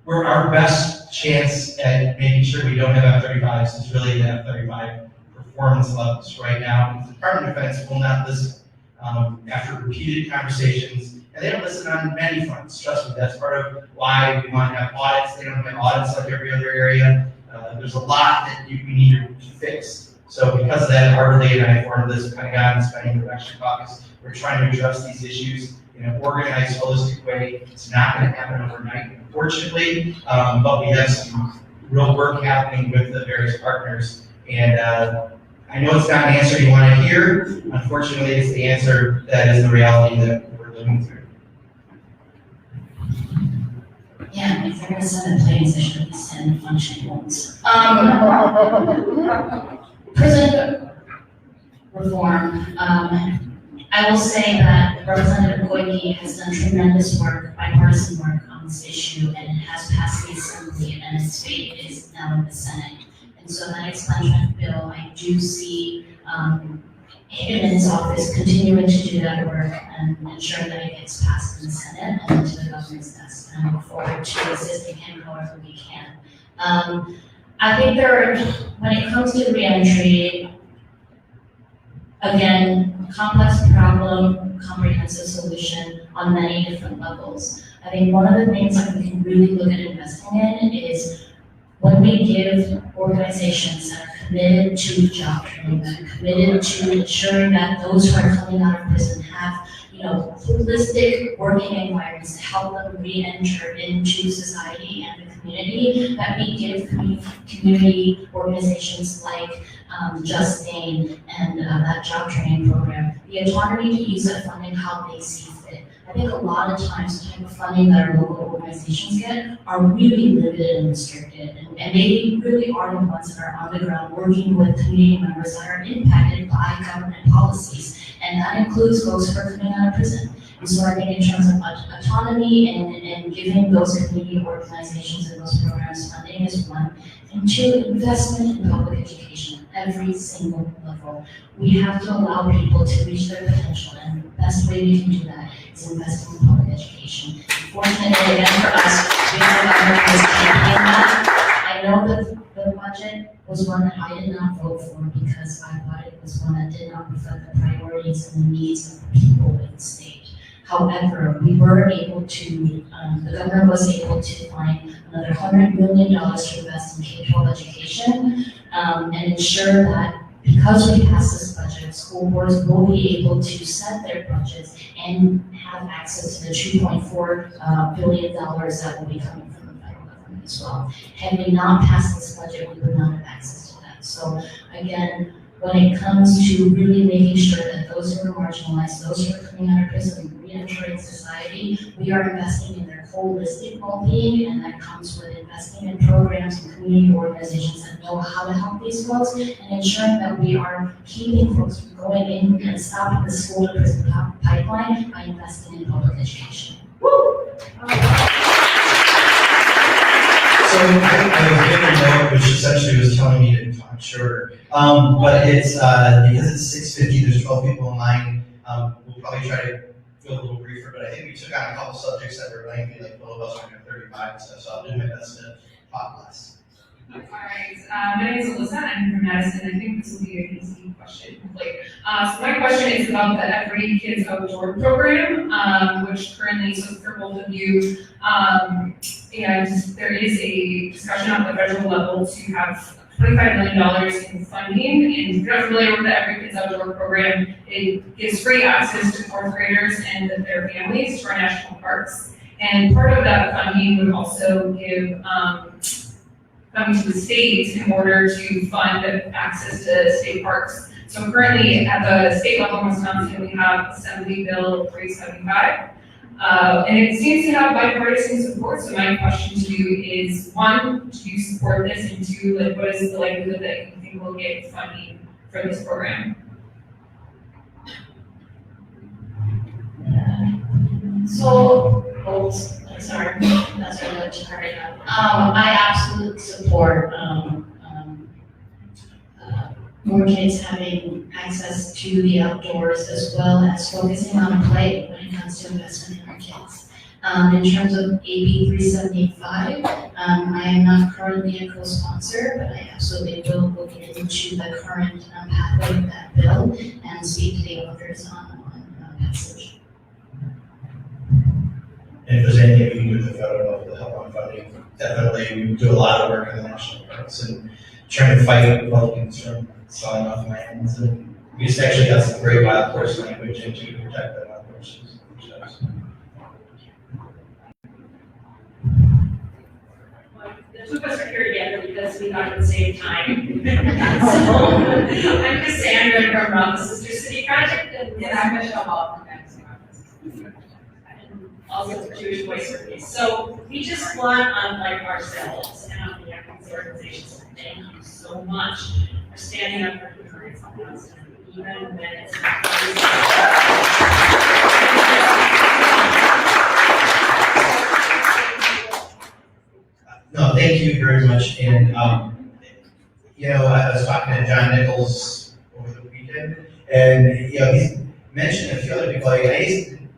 [SPEAKER 1] we're our best chance at making sure we don't have F-35s is really the F-35 performance levels right now. The Department of Defense will not listen after repeated conversations, and they don't listen on many fronts. Trust me, that's part of why we want to have audits. They don't have audits like every other area. There's a lot that we need to fix. So because of that, Harley and I formed this Pocan Spending Reduction Caucus. We're trying to address these issues in an organized, holistic way. It's not going to happen overnight, unfortunately, but we have some real work happening with the various partners. And I know it's not an answer you want to hear. Unfortunately, it's the answer that is the reality that we're living through.
[SPEAKER 3] Yeah, if they're gonna send the planes, they should send functioning ones. Prison reform, I will say that Representative Koike has done tremendous work, bipartisan work on this issue, and it has passed the Assembly, and its fate is now in the Senate. And so that expungement bill, I do see him in his office continuing to do that work and ensuring that it gets passed in the Senate and into the governor's desk. And I look forward to assisting him however we can. I think when it comes to reentry, again, complex problem, comprehensive solution on many different levels. I think one of the things that we can really look at investing in is when we give organizations that are committed to job training, that are committed to ensuring that those who are coming out of prison have, holistic working environments to help them re-enter into society and the community, that we give community organizations like Justine and that job training program the autonomy to use that funding how they see fit. I think a lot of times the type of funding that our local organizations get are really limited and restricted, and they really are the ones that are on the ground working with community members that are impacted by government policies, and that includes folks who are coming out of prison. And so I think in terms of autonomy and giving those community organizations and those programs funding is one, and two, investment in public education at every single level. We have to allow people to reach their potential, and the best way we can do that is investing in public education. Fortunately, again for us, we have a government who is championing that. I know that the budget was one that I did not vote for because I thought it was one that did not reflect the priorities and the needs of the people in the state. However, we were able to, the governor was able to find another $100 million to invest in K-12 education and ensure that because we passed this budget, school boards will be able to set their budgets and have access to the $2.4 billion that will be coming from the federal government as well. Had we not passed this budget, we would not have access to that. So again,
[SPEAKER 7] when it comes to really making sure that those who are marginalized, those who are coming out of prison, re-entering society, we are investing in their holistic well-being, and that comes with investing in programs and community organizations that know how to help these folks, and ensuring that we are keeping folks from going in and stopping the school to prison pipeline by investing in public education.
[SPEAKER 8] So I was given a note, which essentially was telling me to talk shorter. But it's, because it's 6:50, there's 12 people in line. We'll probably try to go a little briefer, but I think we took on a couple subjects that were lengthy, like filibuster and 35 and stuff, so I'll do my best to talk less.
[SPEAKER 9] All right, my name is Alyssa, I'm from Madison. I think this will be an easy question. So my question is about the Every Kids Outdoor program, which currently, so for both of you, and there is a discussion on the federal level to have $25 million in funding. And if you're not familiar with the Every Kids Outdoor program, it gives free access to fourth graders and their families to our national parks. And part of that funding would also give funding to the state in order to fund access to state parks. So currently at the state level in Wisconsin, we have Assembly Bill 375. And it seems to have bipartisan support. So my question to you is, one, do you support this? And two, like, what is the likelihood that you think we'll get funding for this program?
[SPEAKER 7] Sorry, that's really much hard. I absolutely support more kids having access to the outdoors, as well as focusing on play when it comes to investment in our kids. In terms of AB 375, I am not currently a co-sponsor, but I absolutely will look into the current pathway of that bill and speak to the authors on passage.
[SPEAKER 8] And if there's anything we can do at the federal level to help on funding, definitely we do a lot of work in the national parks and trying to fight Republicans from selling off lands. And we just actually got some great wild horse language in to protect the wild horses.
[SPEAKER 3] The two of us are here together because we got at the same time. So, I'm Cassandra from the Sister City Project, and I'm Michelle Ball from Madison. And also Jewish Voice Service. So we just want, unlike ourselves and on the advocacy organizations, thank you so much for standing up for human rights on Palestine, even when it's not
[SPEAKER 8] No, thank you very much. And, you know, I was talking to John Nichols over the weekend, and, you know, he mentioned a few other people. Like, I didn't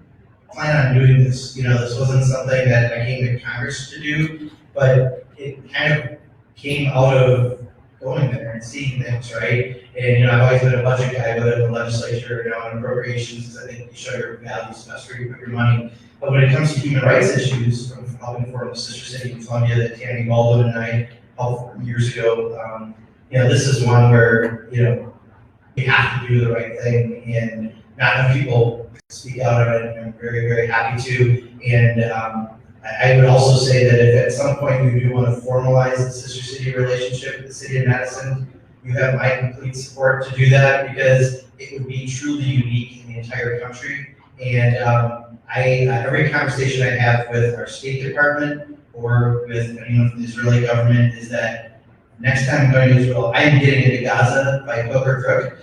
[SPEAKER 8] plan on doing this. You know, this wasn't something that I came to Congress to do, but it kind of came out of going there and seeing things, right? And, you know, I've always been a budget guy, but in the legislature, you know, on appropriations, I think you show your values best where you put your money. But when it comes to human rights issues, from helping for the Sister City in Columbia that Tammy Baldwin and I helped for years ago, you know, this is one where, you know, we have to do the right thing, and not enough people speak out on it, and I'm very, very happy to. And I would also say that if at some point you do want to formalize the Sister City relationship with the City of Madison, you have my complete support to do that, because it would be truly unique in the entire country. And every conversation I have with our State Department or with anyone from the Israeli government is that next time I'm going to Israel, I am getting into Gaza by hook or crook,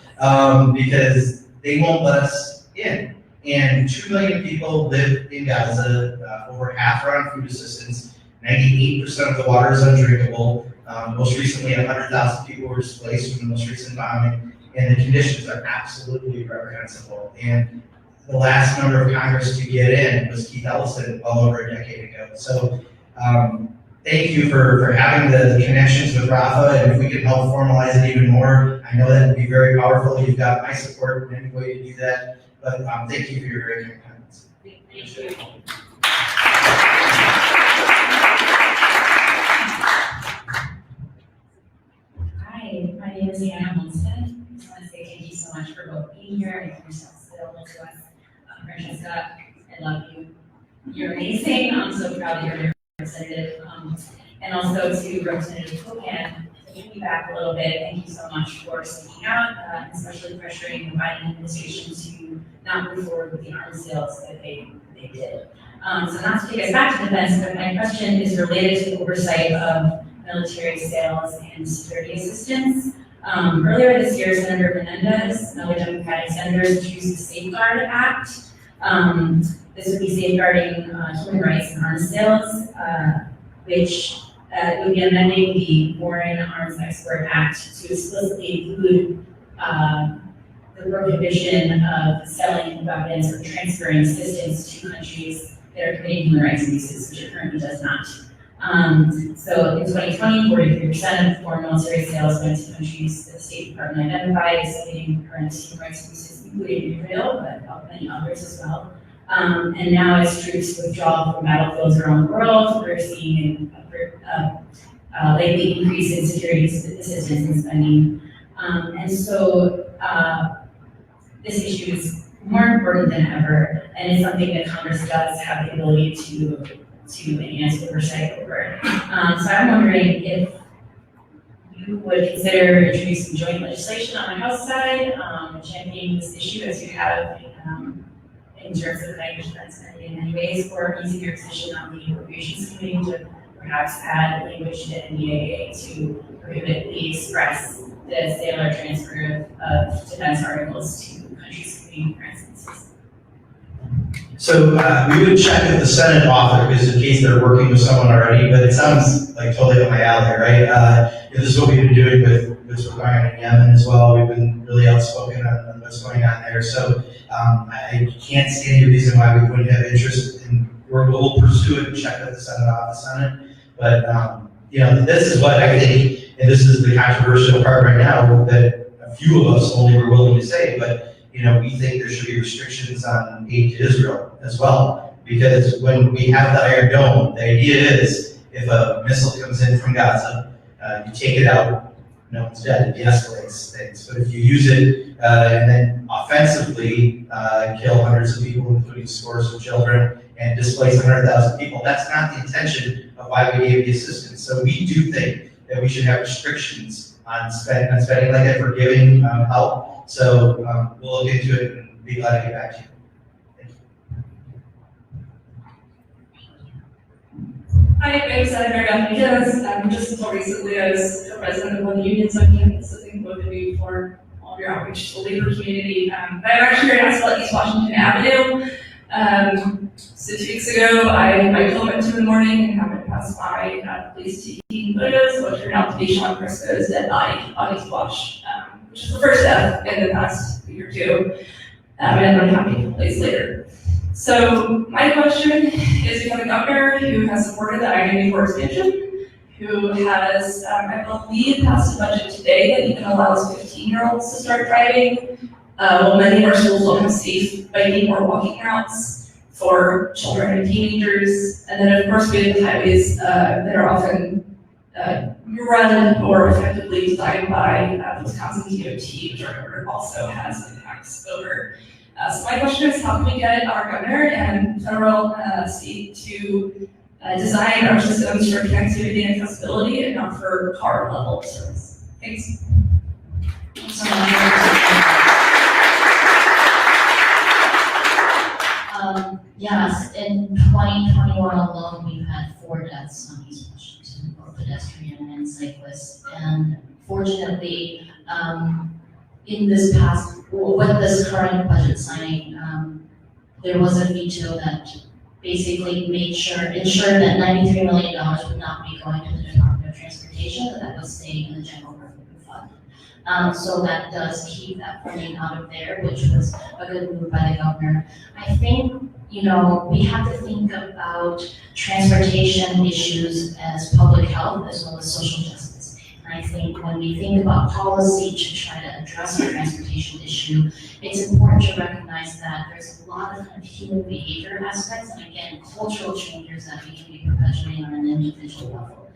[SPEAKER 8] because they won't let us in. And 2 million people live in Gaza, over half are on food assistance, 98% of the water is undrinkable. Most recently, 100,000 people were displaced from the most recent bombing, and the conditions are absolutely reprehensible. And the last member of Congress to get in was Keith Ellison well over a decade ago. So thank you for having the connections with Rafa, and if we can help formalize it even more, I know that would be very powerful. You've got my support in any way to do that, but thank you for your very kind comments.
[SPEAKER 3] Thank you.
[SPEAKER 10] Hi, my name is Anna Holmstead. I just want to say thank you so much for both being here and for yourself available to us. Francesca, I love you. You're amazing. I'm so proud that you're a representative. And also to Representative Pocan, taking me back a little bit, thank you so much for speaking out, especially pressuring the Biden administration to not move forward with the arms sales that they did. So not to take us back to defense, but my question is related to the oversight of military sales and security assistance. Earlier this year, Senator Menendez, another Democratic senator, introduced the Safeguard Act. This would be safeguarding human rights in arms sales, which would be amending the Foreign Arms Export Act to explicitly include the prohibition of selling weapons or transferring assistance to countries that are committing human rights abuses, which it currently does not. So in 2020, 43% of foreign military sales went to countries that the State Department identified as committing current human rights abuses, including Israel, but many others as well. And now as troops withdraw from battlefields around the world, we're seeing a likely increase in security assistance and spending. And so this issue is more important than ever, and it's something that Congress does have the ability to enhance oversight over. So I'm wondering if you would consider introducing joint legislation on the House side, championing this issue as you have in terms of language that's spending in many ways, or using your position on the appropriations committee to perhaps add language to the NDAA to prohibit the express, the sale or transfer of defense articles to countries committing crime instances.
[SPEAKER 8] So we would check with the Senate author, because in case they're working with someone already, but it sounds like totally up my alley, right? This is what we've been doing with what's going on in Yemen as well. We've been really outspoken on what's going on there. So I can't see any reason why we wouldn't have interest in, or we'll pursue it and check with the Senate office on it. But this is what I think, and this is the controversial part right now that a few of us only were willing to say, but we think there should be restrictions on aid to Israel as well, because when we have the Iron Dome, the idea is if a missile comes in from Gaza, you take it out, no one's dead, it de-escalates things. But if you use it and then offensively kill hundreds of people, including scores of children, and displace 100,000 people, that's not the intention of why we gave the assistance. So we do think that we should have restrictions on spending like that for giving help. So we'll look into it and be glad to get back to you. Thank you.
[SPEAKER 9] Hi, my name is Senator Menendez. Just until recently, I was the president of one of the unions on campus. I think both of you for all of your outreach to the labor community. I'm actually here to ask about East Washington Avenue. So 2 weeks ago, I pulled up at 2 in the morning and happened to pass by police taking photos of what turned out to be Sean Briscoe's dead body on East Wash, which is the first death in the past week or two, and then happening a couple days later. So my question is, we have a governor who has supported the I-94 expansion, who has, I believe, passed a budget today that even allows 15-year-olds to start driving, while many of our schools don't have safe biking or walking routes for children and teenagers. And then of course we have the highways that are often run or effectively designed by Wisconsin DOT, which our governor also has impacts over. So my question is, how can we get our governor and federal state to design our systems for connectivity and accessibility and not for car level service? Thanks.
[SPEAKER 7] Yes, in 2021 alone, we've had 4 deaths on East Washington, both pedestrian and cyclists. And fortunately, in this past, with this current budget signing, there was a veto that basically ensured that $93 million would not be going to the Department of Transportation, but that was staying in the general revenue fund. So that does keep that funding out of there, which was a good move by the governor. I think, we have to think about transportation issues as public health as well as social justice. And I think when we think about policy to try to address the transportation issue, it's important to recognize that there's a lot of human behavior aspects and again, cultural changes that we can be perpetuating on an individual level.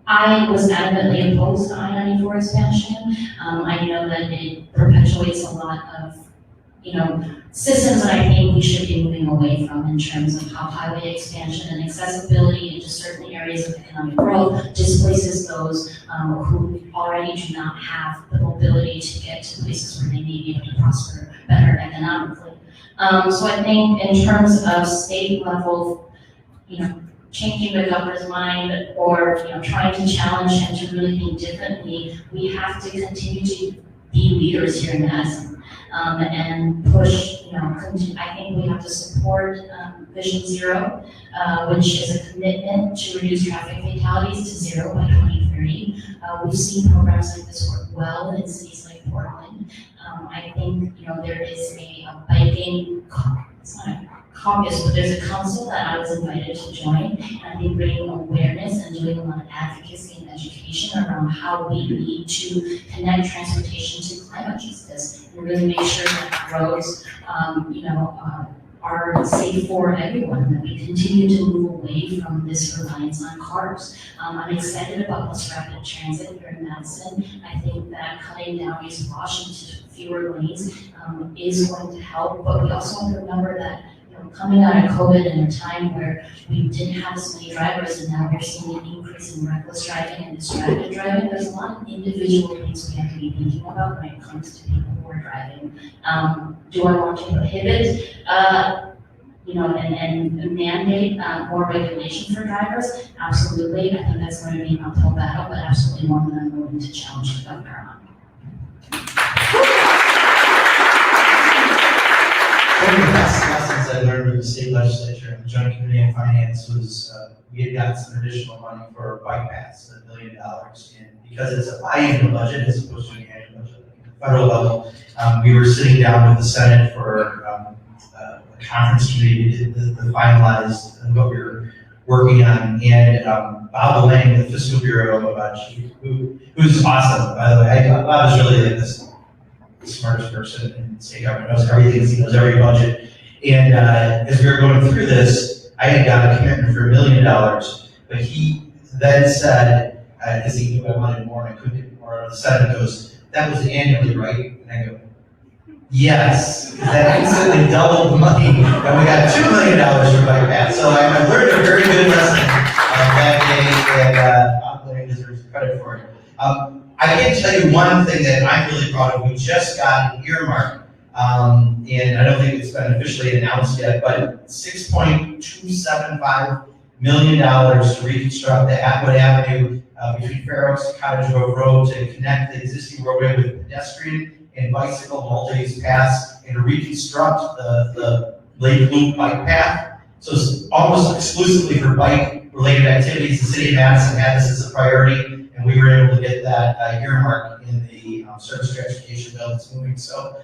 [SPEAKER 7] I was adamantly opposed to I-94 expansion. I know that it perpetuates a lot of systems that I think we should be moving away from in terms of how highway expansion and accessibility into certain areas of economic growth displaces those who already do not have the mobility to get to places where they may be able to prosper better economically. So I think in terms of state level, changing the governor's mind or, trying to challenge him to really think differently, we have to continue to be leaders here in Madison. And push, I think we have to support Vision Zero, which is a commitment to reduce traffic fatalities to 0 by 2030. We've seen programs like this work well in cities like Portland. I think, there is a biking, it's not a caucus, but there's a council that I was invited to join, and I think bringing awareness and doing a lot of advocacy and education around how we need to connect transportation to climate justice and really make sure that roads, are safe for everyone, that we continue to move away from this reliance on cars. I'm excited about bus rapid transit here in Madison. I think that cutting down East Washington to fewer lanes is going to help, but we also have to remember that coming out of COVID in a time where we didn't have as many drivers and now we're seeing an increase in reckless driving and distracted driving, there's a lot of individual things we have to be thinking about when it comes to people who are driving. Do I want to prohibit, and mandate more regulation for drivers? Absolutely. I think that's going to be an uphill battle, but absolutely one that I'm willing to challenge the governor on.
[SPEAKER 8] One of the best lessons I learned in the state legislature and the Joint Committee on Finance was we had got some additional money for bike paths, $1 million. And because it's a biannual budget as opposed to an annual budget at the federal level, we were sitting down with the Senate for a conference committee to finalize what we were working on. And Bob Lang, the Fiscal Bureau chief, who's awesome, by the way. Bob is really like this smartest person in state government, knows everything, he knows every budget. And as we were going through this, I had got a commitment for $1 million, but he then said, because he knew I wanted more and I couldn't get more, the Senate goes, that was annually, right? And I go, yes, because that instantly doubled the money, and we got $2 million for bike path. So I learned a very good lesson that day, and Bob Lang deserves credit for it. I can tell you one thing that I'm really proud of. We just got an earmark, and I don't think it's been officially announced yet, but $6.275 million to reconstruct the Atwood Avenue between Fair Oaks and Cottage Grove Road to connect the existing roadway with pedestrian and bicycle multi-use paths and to reconstruct the Lake Loop bike path. So it's almost exclusively for bike-related activities. The city of Madison had this as a priority, and we were able to get that earmark in the surface transportation bill that's moving. So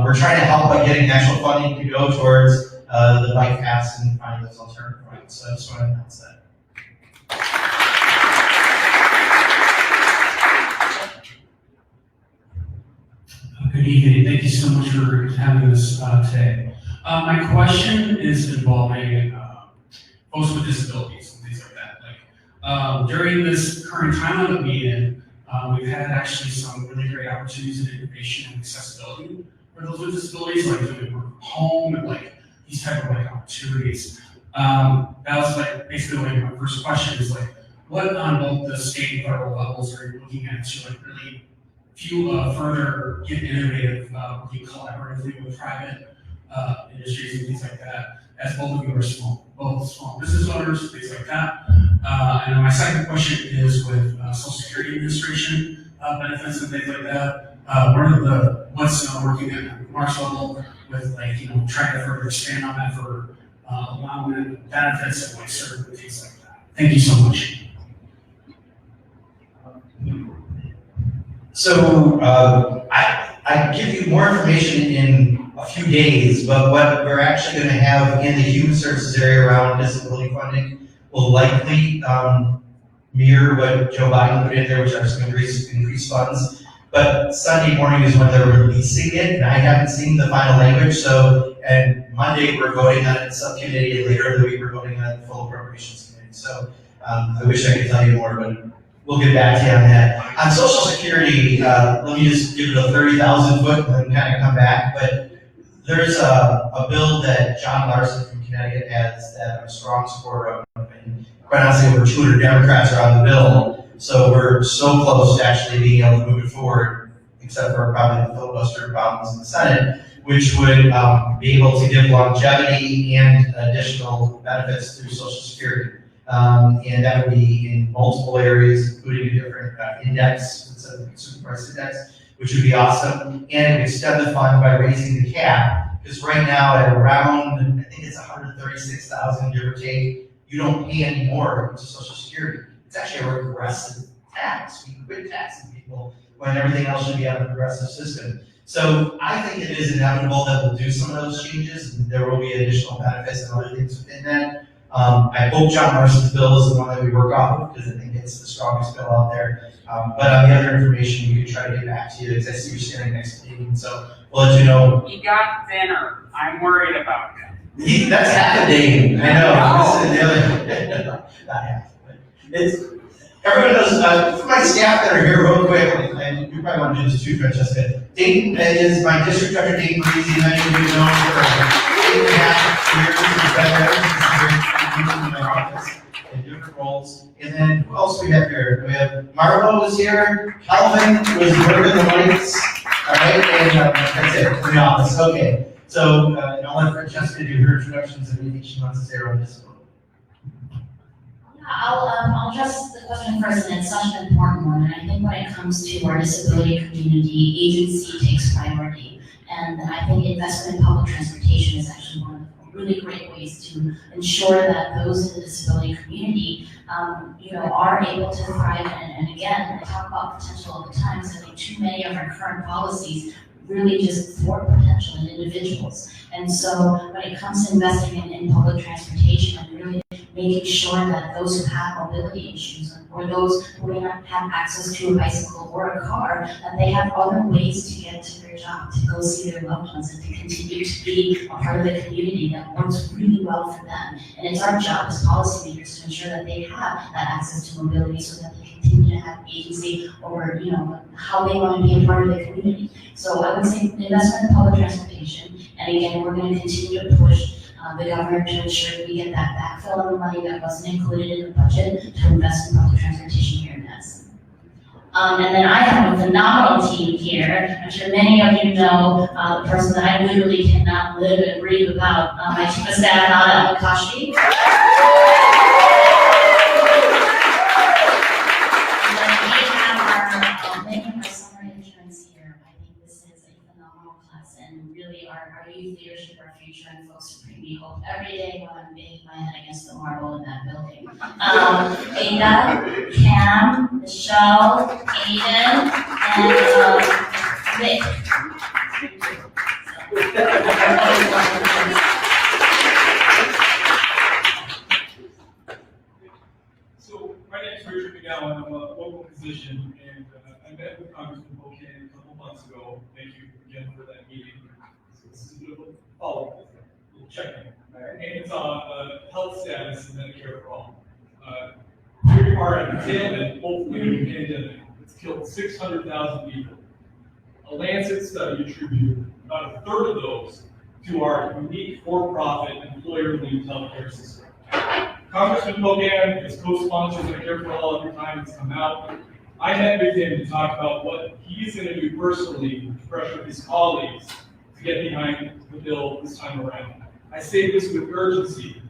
[SPEAKER 8] we're trying to help by getting actual funding to go towards the bike paths and finding those alternative routes. So I just want to announce that.
[SPEAKER 11] Good evening. Thank you so much for having us today. My question is involving folks with disabilities and things like that. During this current time that we're in, we've had actually some really great opportunities in innovation and accessibility for those with disabilities, like doing work from home and like these type of like opportunities. That was like basically like my first question is like, what on both the state and federal levels are you looking at to like really further get innovative, working collaboratively with private industries and things like that, as both of you are both small business owners, things like that. And my second question is with Social Security Administration benefits and things like that. What's working at Mark's level with like, trying to further expand on that for allowing benefits and like certain things like that. Thank you so much.
[SPEAKER 8] So I give you more information in a few days, but what we're actually going to have in the human services area around disability funding will likely mirror what Joe Biden put in there, which are some increased funds. But Sunday morning is when they're releasing it, and I haven't seen the final language. So, and Monday we're voting on it in subcommittee, and later in the week we're voting on it in the full appropriations committee. So I wish I could tell you more, but we'll get back to you on that. On Social Security, let me just give it a 30,000 foot and then kind of come back. But There's a bill that John Larson from Connecticut has that I'm a strong supporter of, and quite honestly, over 200 Democrats are on the bill. So we're so close to actually being able to move it forward, except for probably the filibuster problems in the Senate, which would be able to give longevity and additional benefits through Social Security. And that would be in multiple areas, including a different index, it's a consumer price index, which would be awesome. And it would extend the fund by raising the cap, because right now at around, I think it's 136,000, give or take, you don't pay any more to Social Security. It's actually a regressive tax. We quit taxing people when everything else should be on a progressive system. So I think it is inevitable that we'll do some of those changes, and there will be additional benefits and other things within that. I hope John Larson's bill is the one that we work off of, because I think it's the strongest bill out there. But on the other information, we can try to get back to you, because I see you're standing next meeting, so we'll let you know.
[SPEAKER 6] You got thinner. I'm worried about that.
[SPEAKER 8] That's half a day. I know. This is the other, not half. But it's, everyone knows, my staff that are here real quick, and you probably want to do this too, Francesca. Dayton is my district director, Dayton Breezy, many of you know for 8.5 years. He's been there. He's in my office in different roles. And then who else we have here? We have Marlo was here, Calvin was working the lights, all right, and that's it, in the office. Okay. So, and I'll let Francesca do her introductions and anything she wants to say around this one.
[SPEAKER 7] I'll address the question first, and it's such an important one. And I think when it comes to our disability community, agency takes priority. And I think investment in public transportation is actually one of the really great ways to ensure that those in the disability community, are able to thrive. And again, I talk about potential all the time, because I think too many of our current policies really just thwart potential in individuals. And so when it comes to investing in public transportation and really making sure that those who have mobility issues or those who may not have access to a bicycle or a car, that they have other ways to get to their job, to go see their loved ones, and to continue to be a part of the community that works really well for them. And it's our job as policymakers to ensure that they have that access to mobility so that they continue to have agency over, how they want to be a part of the community. So I would say investment in public transportation, and again, we're going to continue to push the governor to ensure that we get that backfill of the money that wasn't included in the budget to invest in public transportation here in Madison. And then I have a phenomenal team here. I'm sure many of you know the person that I literally cannot live and breathe without, my chief of staff, Nada Al-Kashi. Our youth leadership, our future, and folks who bring me hope every day when I'm banging my head against the marble in that building. Ada, Cam, Michelle, Aiden, and Vic.
[SPEAKER 12] So my name is Richard McGowan. I'm a local physician, and I met with Congressman Pocan a couple months ago. Thank you again for that meeting. This is a bit of a follow-up, a little check-in. And it's on health status and Medicare for all. Here we are at the tail end, hopefully, of the pandemic. It's killed 600,000 people. A Lancet study attributed about a third of those to our unique for-profit employer-linked healthcare system. Congressman Pocan has co-sponsored Medicare for all every time it's come out. I met with him to talk about what he's going to do personally to pressure his colleagues to get behind the bill this time around. I say this with urgency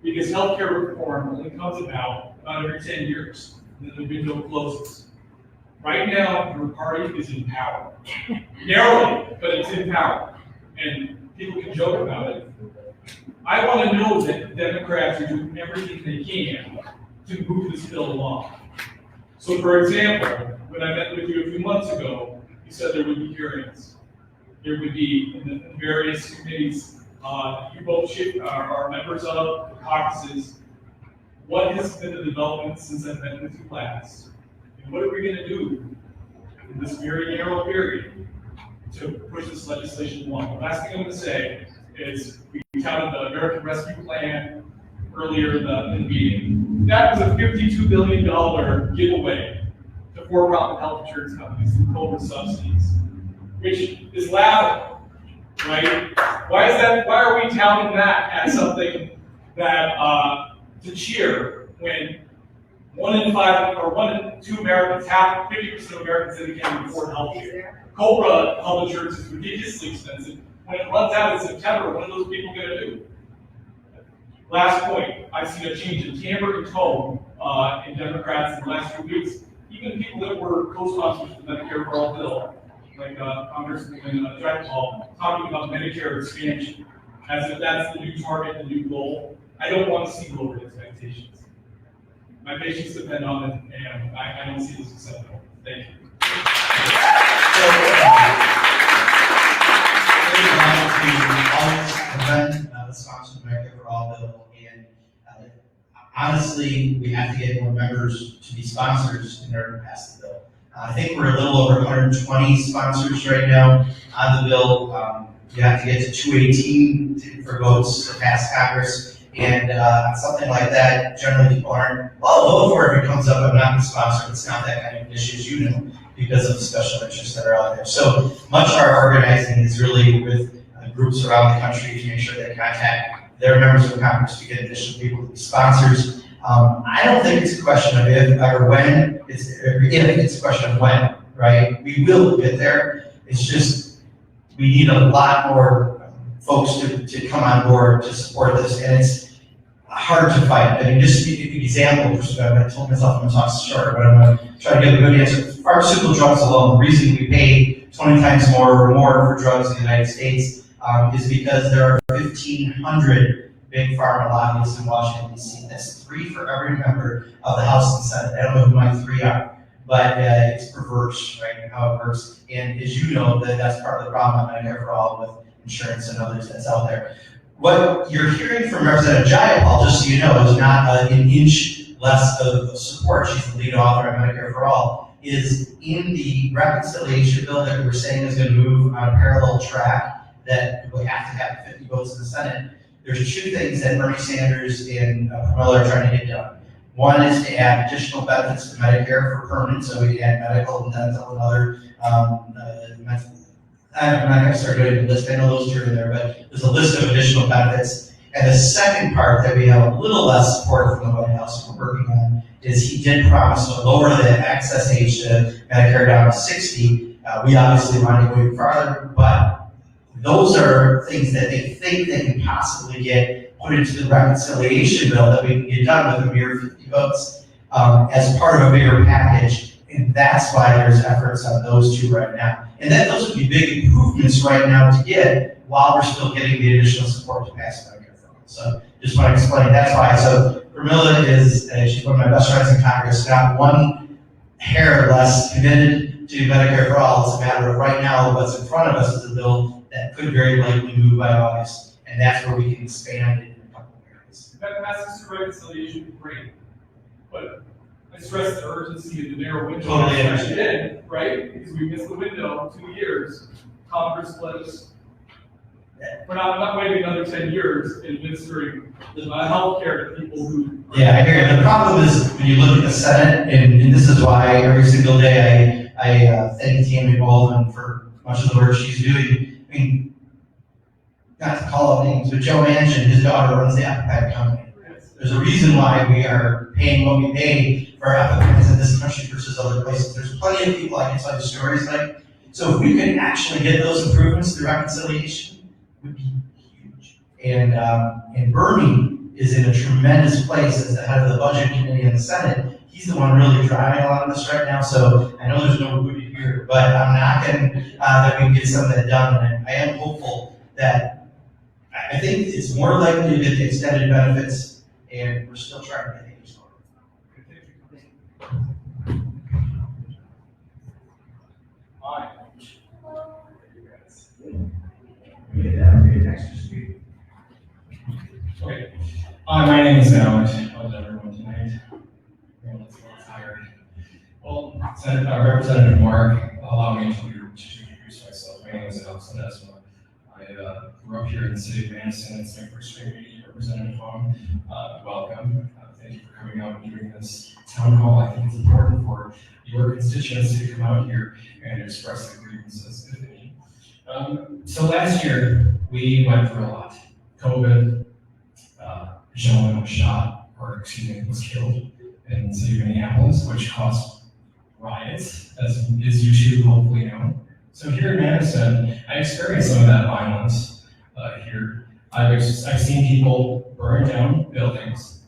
[SPEAKER 12] because healthcare reform only comes about every 10 years, and then the window closes. Right now, your party is in power. Narrowly, but it's in power. And people can joke about it. I want to know that Democrats are doing everything they can to move this bill along. So for example, when I met with you a few months ago, you said there would be hearings. There would be in the various committees you both are members of, the caucuses. What has been the development since I met with you last? And what are we going to do in this very narrow period to push this legislation along? The last thing I'm going to say is we touted the American Rescue Plan earlier in the meeting. That was a $52 billion giveaway to for-profit health insurance companies through COVID subsidies, which is laughable, right? Why are we touting that as something that, to cheer when 1 in 5 or 1 in 2 Americans, 50% of Americans say they can't afford health care. Cobra health insurance is ridiculously expensive. When it runs out in September, what are those people gonna do? Last point, I've seen a change in timbre and tone in Democrats in the last few weeks. Even people that were co-sponsors of the Medicare for All bill, like Congresswoman Drexel, talking about Medicare expansion, as if that's the new target, the new goal. I don't want to see lowered expectations. My patients depend on it, and I don't see this acceptable. Thank you.
[SPEAKER 8] The sponsor of the Medicare for All bill, and honestly, we have to get more members to be sponsors in order to pass the bill. I think we're a little over 120 sponsors right now on the bill. You have to get to 218 for votes to pass Congress, and something like that, generally people aren't, vote for it if it comes up, I'm not going to sponsor it. It's not that kind of issue, as you know, because of the special interests that are out there. So much of our organizing is really with groups around the country to make sure they contact their members of Congress to get additional people to be sponsors. I don't think it's a question of if or when, it's a question of when, right? We will get there. It's just, we need a lot more folks to come on board to support this, and it's hard to fight. I mean, just to give you an example, I told myself I'm going to talk short, but I'm going to try to give a good answer. Pharmaceutical drugs alone, the reason we pay 20 times more for drugs in the United States is because there are 1,500 big pharma lobbyists in Washington, D.C. That's 3 for every member of the House and Senate. I don't know who my 3 are, but it's perverse, right, how it works. And as you know, that's part of the problem on Medicare for All with insurance and others that's out there. What you're hearing from Representative Jayapal, just so you know, is not an inch less of support. She's the lead author of Medicare for All. Is in the reconciliation bill that we're saying is going to move on a parallel track, that we have to have 50 votes in the Senate. There's 2 things that Bernie Sanders and Pramila are trying to get done. One is to add additional benefits to Medicare for permanent, so we add medical and dental and other, I'm not going to start doing the list, I know those 2 are in there, but there's a list of additional benefits. And the second part that we have a little less support from the White House we're working on is he did promise to lower the access age to Medicare down to 60. We obviously want to go even farther, but those are things that they think they can possibly get put into the reconciliation bill that we can get done with a mere 50 votes as part of a bigger package. And that's why there's efforts on those 2 right now. And then those would be big improvements right now to get while we're still getting the additional support to pass Medicare for All. So just want to explain that's why. So Pramila is, she's one of my best friends in Congress, not one hair less committed to Medicare for All. It's a matter of right now what's in front of us is a bill that could very likely move by August, and that's where we can expand it in a couple of areas.
[SPEAKER 12] If that passes through reconciliation, great. But I stress the urgency of the narrow window.
[SPEAKER 8] Totally understand.
[SPEAKER 12] Right? Because we missed the window 2 years. Congress let us, we're not waiting another 10 years in administering health care to people who.
[SPEAKER 8] Yeah, I hear you. The problem is when you look at the Senate, and this is why every single day I thank Tammy Baldwin for much of the work she's doing. I mean, not to call out names, but Joe Manchin, his daughter runs the Appetite company. There's a reason why we are paying what we pay for our applicants in this country versus other places. There's plenty of people I can tell you stories like. So if we could actually get those improvements through reconciliation, it would be huge. And Bernie is in a tremendous place as the head of the budget committee in the Senate. He's the one really driving a lot of this right now. So I know there's no booty here, but I'm knocking that we can get some of that done. And I am hopeful that I think it's more likely to get the extended benefits, and we're still trying to get age
[SPEAKER 13] Okay. Hi, my name is Alex. How's everyone tonight? Everyone's tired. Well, Representative Mark, allow me to introduce myself. My name is Alex Ledesma. I grew up here in the city of Madison. It's my first straight meeting Representative Hong. Welcome. Thank you for coming out and doing this town hall. I think it's important for your constituents to come out here and express their grievances if any. So last year, We went through a lot. COVID, a gentleman was shot, or excuse me, was killed in the city of Minneapolis, which caused riots, as you two hopefully know. So here in Madison, I experienced some of that violence here. I've seen people burn down buildings.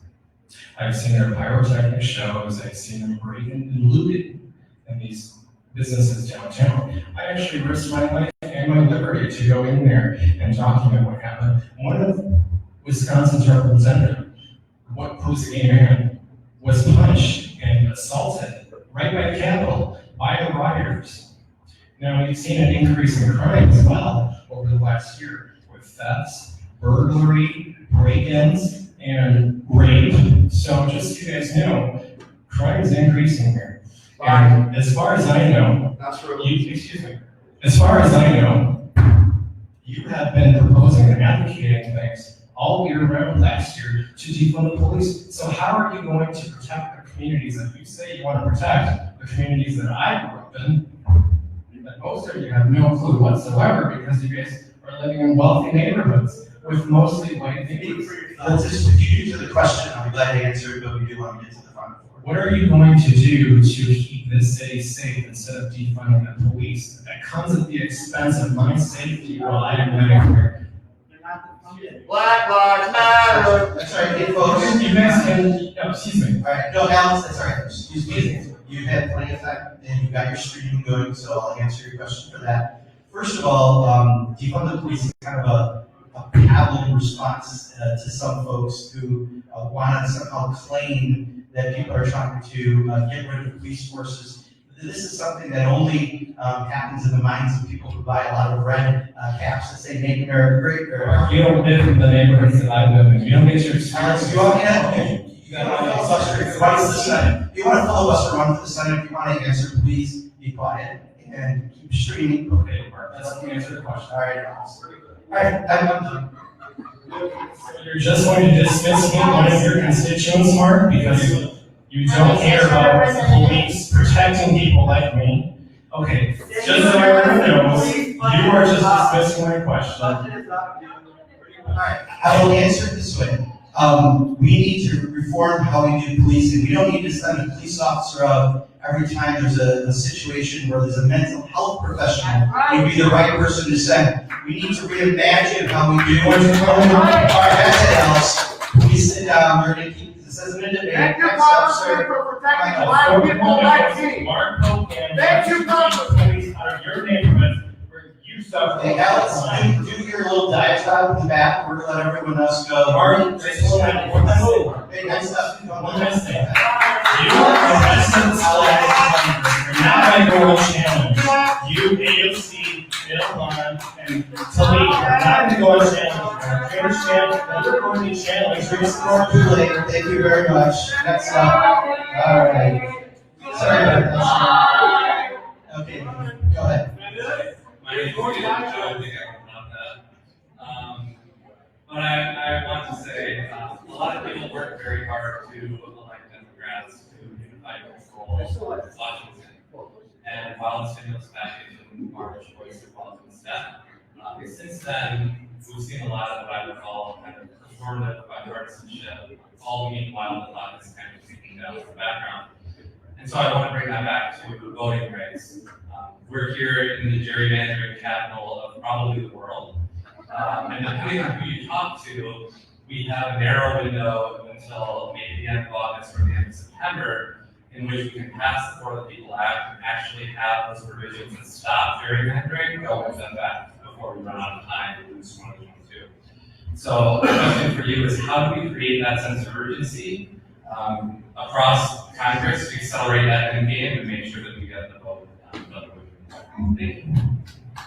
[SPEAKER 13] I've seen their pyrotechnic shows. I've seen them breaking and looting in these businesses downtown. I actually risked my life and my liberty to go in there and document what happened. One of Wisconsin's representatives, who's a gay man, was punched and assaulted right by the Capitol by the rioters. Now, we've seen an increase in crime as well over the last year with thefts, burglary, break-ins, and rape. So just so you guys know, crime is increasing here. And as far as I know, as far as I know, you have been proposing and advocating things all year round last year to defund the police. So how are you going to protect the communities that you say you want to protect, the communities that I grew up in? That most of you have no clue whatsoever because you guys are living in wealthy neighborhoods with mostly white neighbors.
[SPEAKER 8] If you get to the question, I'll be glad to answer it, but we do want to get to the front.
[SPEAKER 13] What are you going to do to keep this city safe instead of defunding the police? That comes at the expense of my safety while I am living here.
[SPEAKER 1] Black Lives Matter. That's right, hey folks.
[SPEAKER 13] You guys can, no, excuse me.
[SPEAKER 8] All right, no, Alex, that's all right. Excuse me. You've had plenty of time and you've got your streaming going, so I'll answer your question for that. First of all, defund the police is kind of a pablum response to some folks who want to somehow claim that people are trying to get rid of police forces. This is something that only happens in the minds of people who buy a lot of red caps that say "Make America Great."
[SPEAKER 13] You don't live in the neighborhoods that I live in. You don't get your experience.
[SPEAKER 8] You want to filibuster run for the Senate? If you want to answer, please be quiet and keep streaming.
[SPEAKER 13] Okay, Mark, let's answer the question.
[SPEAKER 8] All right, I'm done.
[SPEAKER 13] So you're just going to dismiss me, one of your constituents, Mark, because you don't care about the police protecting people like me? Okay, just so everyone knows, you are just dismissing my question.
[SPEAKER 8] All right, I will answer it this way. We need to reform how we do policing. We don't need to send a police officer out every time there's a situation where there's a mental health professional. Would be the right person to send. We need to reimagine how we do it. All right, that's it, Alice. Please sit down. We're going to keep this as an debate.
[SPEAKER 14] Thank you, Congressman, for protecting black people like me.
[SPEAKER 13] Mark Pocan.
[SPEAKER 14] Thank you, Congressman.
[SPEAKER 13] Out of your neighborhood where you suffer.
[SPEAKER 8] Hey, Alex, do your little diatribe in the back. We're going to let everyone else go.
[SPEAKER 13] Mark,
[SPEAKER 8] hey, nice stuff.
[SPEAKER 13] One last thing. You are the residents of you're not my goal challenge. You, AOC, Bill Bond, and Tully are not going to go on challenge. You understand that you're going to challenge
[SPEAKER 8] Too late. Thank you very much. Next up. All right. Sorry about that. Okay, go ahead.
[SPEAKER 15] My name is David. I don't think I can top that. But I want to say a lot of people work very hard to elect Democrats to unify control of Washington. And while the stimulus package in March was a positive step, since then we've seen a lot of what I would call kind of performative bipartisanship, all the meanwhile the clock is kind of ticking down in the background. And so I want to bring that back to voting rights. We're here in the gerrymandering capital of probably the world. And depending on who you talk to, we have a narrow window until maybe the end of August or the end of September in which we can pass the For the People Act and actually have those provisions that stop gerrymandering go with them back before we run out of time in 2022. So the question for you is how do we create that sense of urgency across Congress to accelerate that end game and make sure that we get the vote done? Thank you.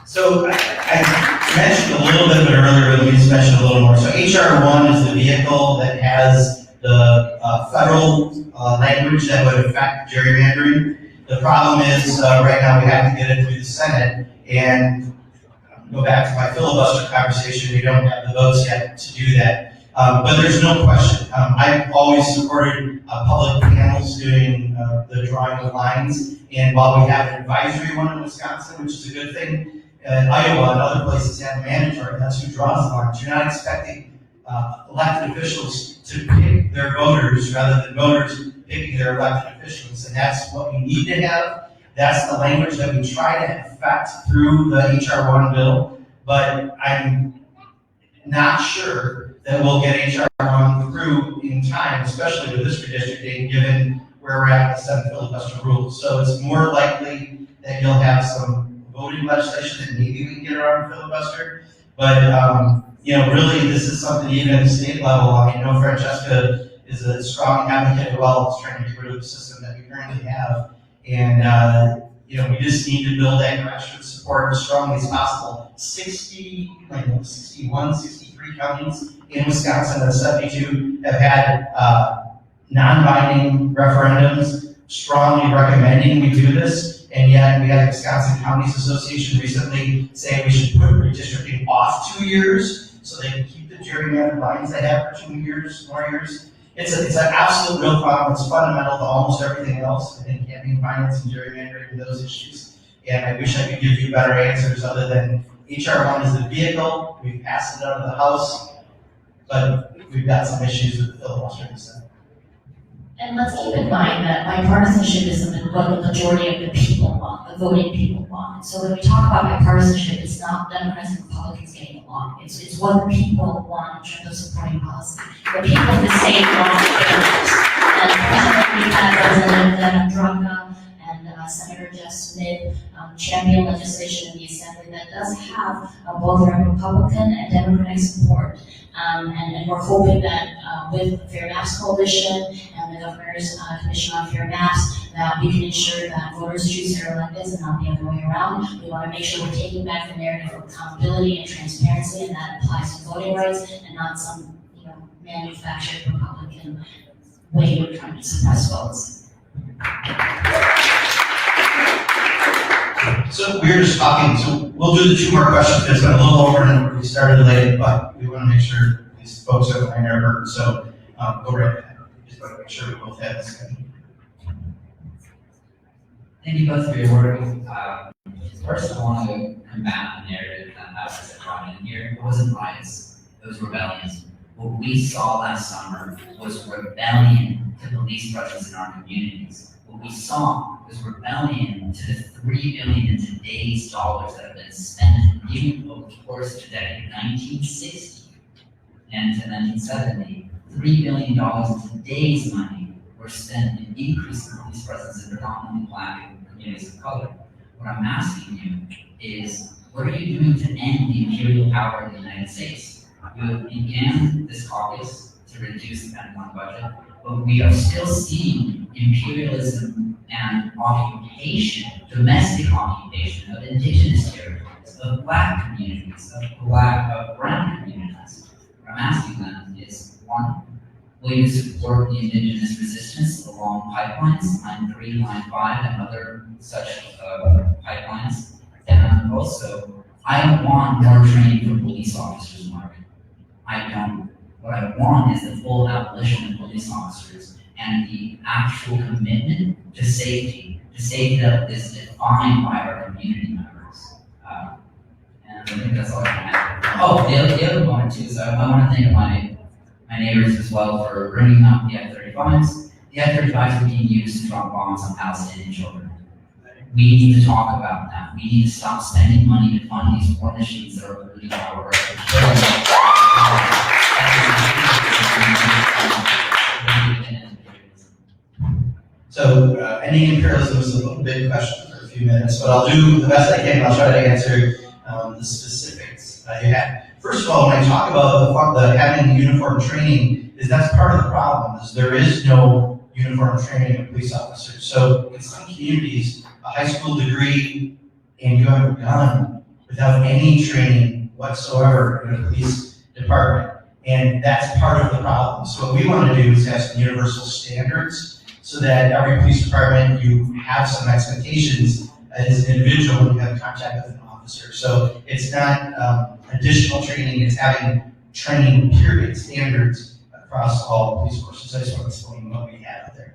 [SPEAKER 8] So I mentioned a little bit earlier, but let me just mention a little more. So HR1 is the vehicle that has the federal language that would affect gerrymandering. The problem is right now we have to get it through the Senate, and go back to my filibuster conversation, we don't have the votes yet to do that. But there's no question. I've always supported public panels doing the drawing of lines, and while we have an advisory one in Wisconsin, which is a good thing, Iowa and other places have mandatory, and that's who draws the lines. You're not expecting elected officials to pick their voters rather than voters picking their elected officials, and that's what we need to have. That's the language that we try to affect through the HR1 bill, but I'm not sure that we'll get HR1 through in time, especially with this redistricting, given where we're at with the Senate filibuster rules. So it's more likely that you'll have some voting legislation that maybe we can get around the filibuster. But really, this is something even at the state level. I know Francesca is a strong advocate as well as trying to get rid of the system that we currently have. And we just need to build that grassroots support as strongly as possible. 61, 63 counties in Wisconsin and 72 have had non-binding referendums strongly recommending we do this, and yet we had the Wisconsin Counties Association recently saying we should put redistricting off 2 years so they can keep the gerrymandered lines they have for 2 years, more years. It's an absolute real problem. It's fundamental to almost everything else. I think campaign finance and gerrymandering and those issues. And I wish I could give you better answers other than HR1 is the vehicle. We've passed it out of the House, but we've got some issues with the filibuster in the Senate.
[SPEAKER 7] And let's keep in mind that bipartisanship is what the majority of the people want, the voting people want. And so when we talk about bipartisanship, it's not Democrats and Republicans getting along. It's what the people want in terms of supporting policy. The people of the state want fairness. And recently we had Representative Devin Drunka and Senator Jeff Smith champion legislation in the Assembly that does have both Republican and Democratic support. And we're hoping that with the Fair Maps Coalition and the Governor's Commission on Fair Maps, that we can ensure that voters choose their electeds and not the other way around. We want to make sure we're taking back the narrative of accountability and transparency, and that applies to voting rights and not some manufactured Republican way of trying to suppress votes.
[SPEAKER 8] So we were just talking, so we'll do the 2 more questions. It's been a little over and we started late, but we want to make sure these folks are behind our burden. So go right ahead. Just want to make sure we both have this.
[SPEAKER 16] Thank you both for your work. First, I want to combat the narrative that was brought in here. It wasn't riots, it was rebellions. What we saw last summer was rebellion to police presence in our communities. What we saw was rebellion to the $3 billion in today's dollars that have been spent even over the course of the decade 1960 and to 1970. $3 billion in today's money were spent in increasing police presence in predominantly Black communities of color. What I'm asking you is, what are you doing to end the imperial power of the United States? You began this caucus to reduce the Pentagon budget, but we are still seeing imperialism and occupation, domestic occupation of indigenous territories, of Black communities, of brown communities. What I'm asking them is, 1, will you support the indigenous resistance along pipelines, line 3, line 5, and other such pipelines? And also, I don't want more training for police officers, Mark. I don't. What I want is the full abolition of police officers and the actual commitment to safety that is defined by our community members. And I think that's all I have. Oh, the other point too is I want to thank my neighbors as well for bringing up the F-35s. The F-35s are being used to drop bombs on Palestinian children. We need to talk about that. We need to stop spending money to fund these war machines that are polluting our earth.
[SPEAKER 8] So ending imperialism is a little big question for a few minutes, but I'll do the best I can. I'll try to answer the specifics you had. First of all, when I talk about the having uniform training, is that's part of the problem. Is there is no uniform training of police officers. So in some communities, a high school degree and you have a gun without any training whatsoever in a police department. And that's part of the problem. So what we want to do is have some universal standards so that every police department, you have some expectations as an individual when you have contact with an officer. So it's not additional training, it's having training period standards across all police forces. I just want to explain what we have out there.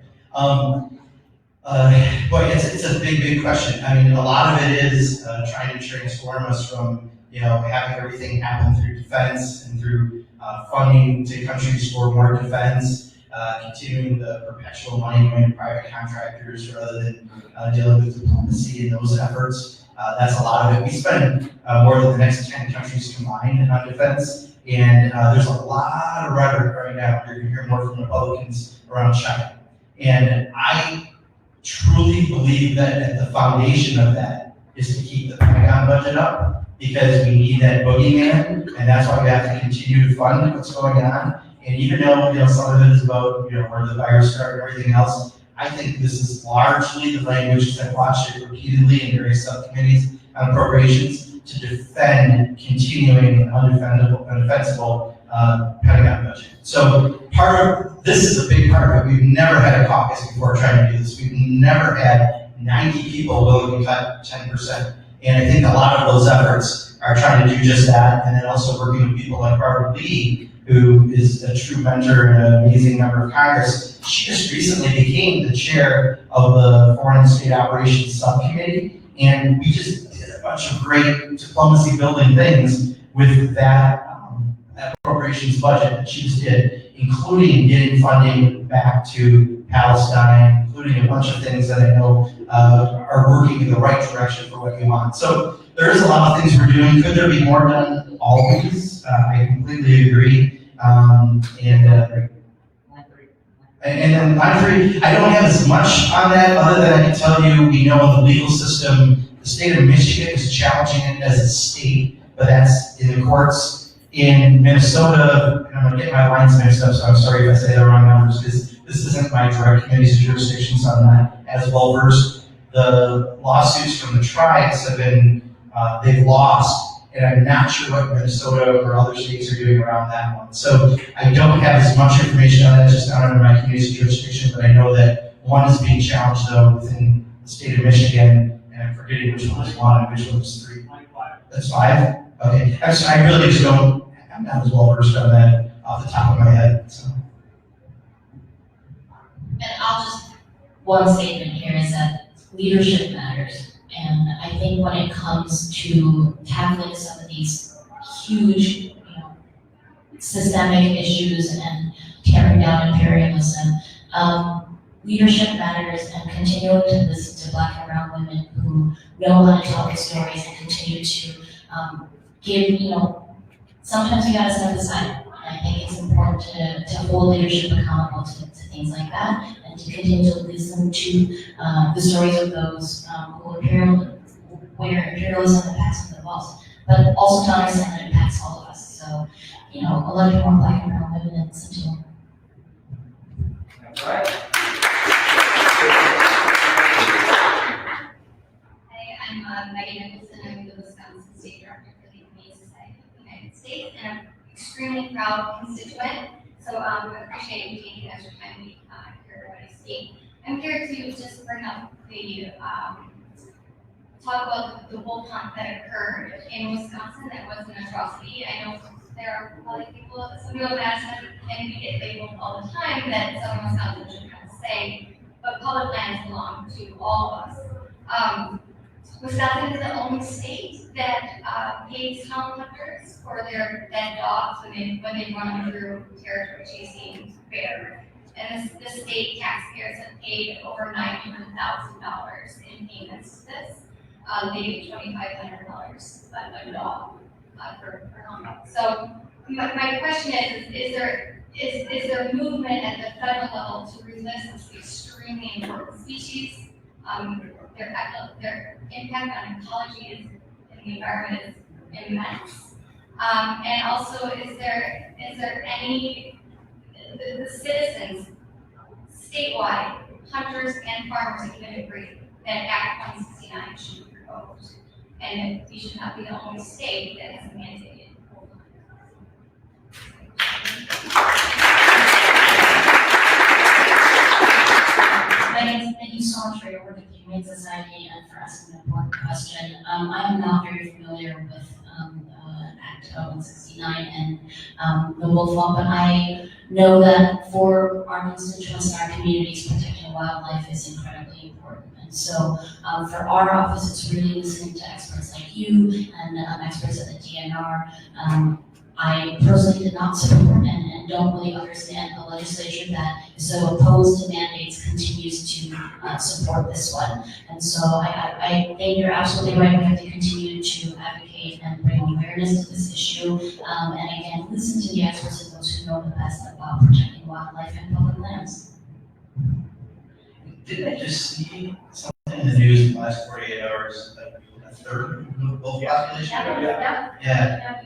[SPEAKER 8] Boy, it's a big question. I mean, a lot of it is trying to transform us from, having everything happen through defense and through funding to countries for more defense, continuing the perpetual money going to private contractors rather than dealing with diplomacy and those efforts. That's a lot of it. We spend more than the next 10 countries combined on defense, and there's a lot of rhetoric right now. You're going to hear more from Republicans around China. And I truly believe that at the foundation of that is to keep the Pentagon budget up, because we need that boogeyman, and that's why we have to continue to fund what's going on. And even though, some of it is about, where the virus started and everything else, I think this is largely the language, because I've watched it repeatedly in various subcommittees on appropriations, to defend continuing undefensible Pentagon budget. So this is a big part of it. We've never had a caucus before trying to do this. We've never had 90 people willing to cut 10%. And I think a lot of those efforts are trying to do just that, and then also working with people like Barbara Lee, who is a true mentor and an amazing member of Congress. She just recently became the chair of the Foreign and State Operations Subcommittee, and we just did a bunch of great diplomacy building things with that appropriations budget that she just did, including getting funding back to Palestine, including a bunch of things that I know are working in the right direction for what we want. So there is a lot of things we're doing. Could there be more done? Always. I completely agree. And then line 3, I don't have as much on that, other than I can tell you, we know in the legal system, the state of Michigan is challenging it as a state, but that's in the courts. In Minnesota, and I'm going to get my lines mixed up, so I'm sorry if I say the wrong numbers, because this isn't my direct committee's jurisdiction, so I'm not as well versed. The lawsuits from the tribes have been, they've lost, and I'm not sure what Minnesota or other states are doing around that one. So I don't have as much information on that, just not under my committee's jurisdiction, but I know that one is being challenged though within the state of Michigan, and I'm forgetting which one is 1 and which one is 3. That's 5? Okay, I really just don't, I'm not as well versed on that off the top of my head, so.
[SPEAKER 7] And I'll just, one statement here is that leadership matters. And I think when it comes to tackling some of these huge, systemic issues and tearing down imperialism, leadership matters, and continuing to listen to Black and brown women who know how to tell their stories and continue to give, sometimes we gotta step aside. And I think it's important to hold leadership accountable to things like that, and to continue to listen to the stories of those where imperialism impacts them the most, but also to understand that it impacts all of us. So, a lot of more Black and brown women in this too.
[SPEAKER 17] Right.
[SPEAKER 18] Hi, I'm Megan Nicholson. I'm the Wisconsin State Director for the Humane Society of the United States, and I'm extremely proud constituent. So I appreciate you taking extra time to hear everybody speak. I'm here to just bring up the talk about the wolf hunt that occurred in Wisconsin. That was an atrocity. I know there are probably some people have asked, and we get labeled all the time that Southern Wisconsin shouldn't have to say, but public lands belong to all of us. Wisconsin is the only state that pays hound hunters for their dead dogs when they run through territory chasing bear. And the state taxpayers have paid over $900,000 in payments to this. They get $2,500 a dog for hound dogs. So my question is there movement at the federal level to resist this extremely important species? Their impact on ecology and the environment is immense. And also, is there any the citizens statewide, hunters and farmers even agree that Act 169 should be revoked, and we should not be the only state that has mandated.
[SPEAKER 7] Megan, thank you so much for your work at the Humane Society and for asking an important question. I am not very familiar with Act 169 and the wolf law, but I know that for our constituents and our communities, protecting wildlife is incredibly important. And so for our office, it's really listening to experts like you and experts at the DNR. I personally did not support and don't really understand the legislature that is so opposed to mandates continues to support this one. And so I think you're absolutely right. We have to continue to advocate and bring awareness to this issue. And again, listen to the experts and those who know the best about protecting wildlife and public lands.
[SPEAKER 8] Didn't I just see something in the news in the last 48 hours, like a third of the wolf population? Yeah.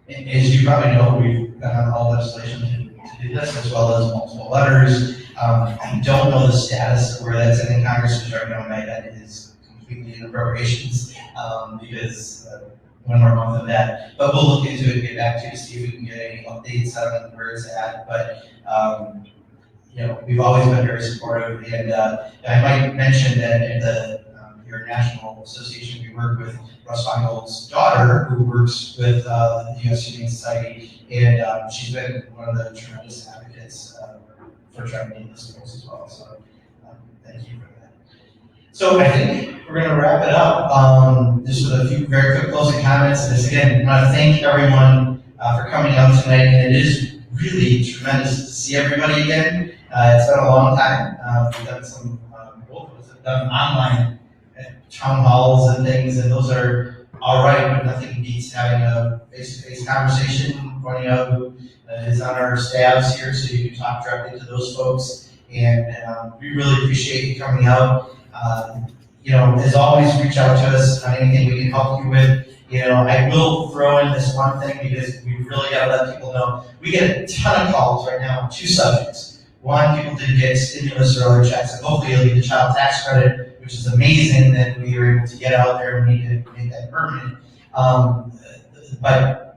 [SPEAKER 8] And as you probably know, we've done all legislation to do this, as well as multiple letters. I don't know the status of where that's in Congress, because right now my head is completely in appropriations, because one more month of that. But we'll look into it and get back to you, see if we can get any updates on where it's at. But you know, we've always been very supportive, and I might mention that at the your National Association, we work with Russ Feingold's daughter, who works with the U.S. Humane Society, and she's been one of the tremendous advocates for trying to get this goals as well. So thank you for that. So I think we're going to wrap it up just with a few very quick closing comments. And again, I want to thank everyone for coming out tonight, and it is really tremendous to see everybody again. It's been a long time. We've done some, both of us have done online town halls and things, and those are all right, but nothing beats having a face-to-face conversation, pointing out who is on our staffs here, so you can talk directly to those folks. And we really appreciate you coming out. You know, as always, reach out to us on anything we can help you with. You know, I will throw in this one thing, because we really got to let people know. We get a ton of calls right now on two subjects. One, people didn't get stimulus or other checks, and hopefully you'll get the child tax credit, which is amazing that we were able to get out there and need to make that permanent. But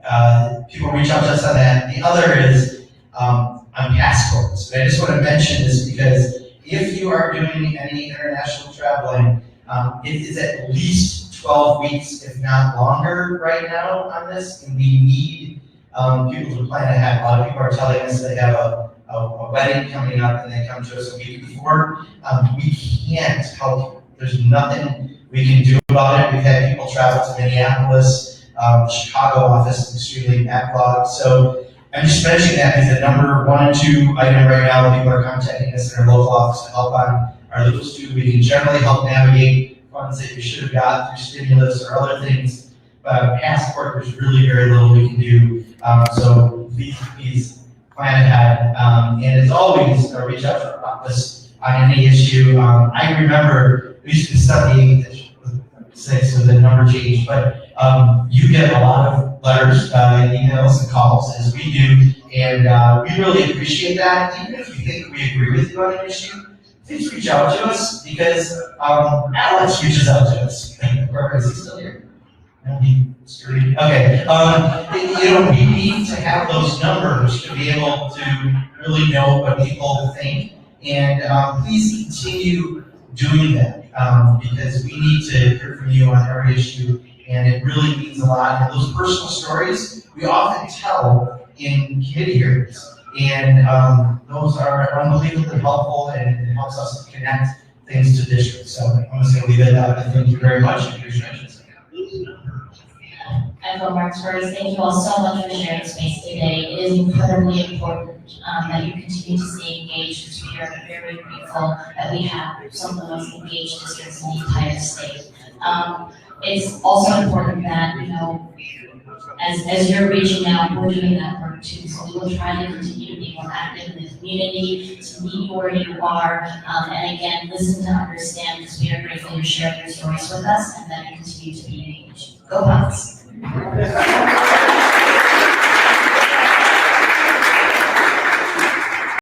[SPEAKER 8] people reach out to us on that. The other is on passports. And I just want to mention this because if you are doing any international traveling, it is at least 12 weeks, if not longer, right now on this, and we need people to plan ahead. A lot of people are telling us they have a wedding coming up and they come to us a week before. We can't help you. There's nothing we can do about it. We've had people travel to Minneapolis, the Chicago office is extremely backlogged. So I'm just mentioning that because the number 1 and 2 item right now that people are contacting us in our local office to help on are those two. We can generally help navigate funds that you should have got through stimulus or other things. But on passport, there's really very little we can do. So please plan ahead. And as always, reach out to our office on any issue. I remember we used to be 78, 6, so the number changed, but you get a lot of letters, emails, and calls, as we do, and we really appreciate that. Even if you think we agree with you on an issue, please reach out to us, because Alex reaches out to us. Or is he still here? Okay. You know, we need to have those numbers to be able to really know what people think, and please continue doing that, because we need to hear from you on every issue, and it really means a lot. And those personal stories we often tell in committee hearings, and those are unbelievably helpful, and it helps us to connect things to districts. So I'm just going to leave it at that. Thank you very much.
[SPEAKER 7] Echo Mark's words. Thank you all so much for sharing space today. It is incredibly important that you continue to stay engaged, because we are very grateful that we have some of the most engaged districts in the entire state. It's also important that, you know, as you're reaching out, we're doing that work too. So we will try to continue to be more active in the community, to meet you where you are, and again, listen to understand, because we are grateful you're sharing your stories with us, and that you continue to be engaged. Go Bucks!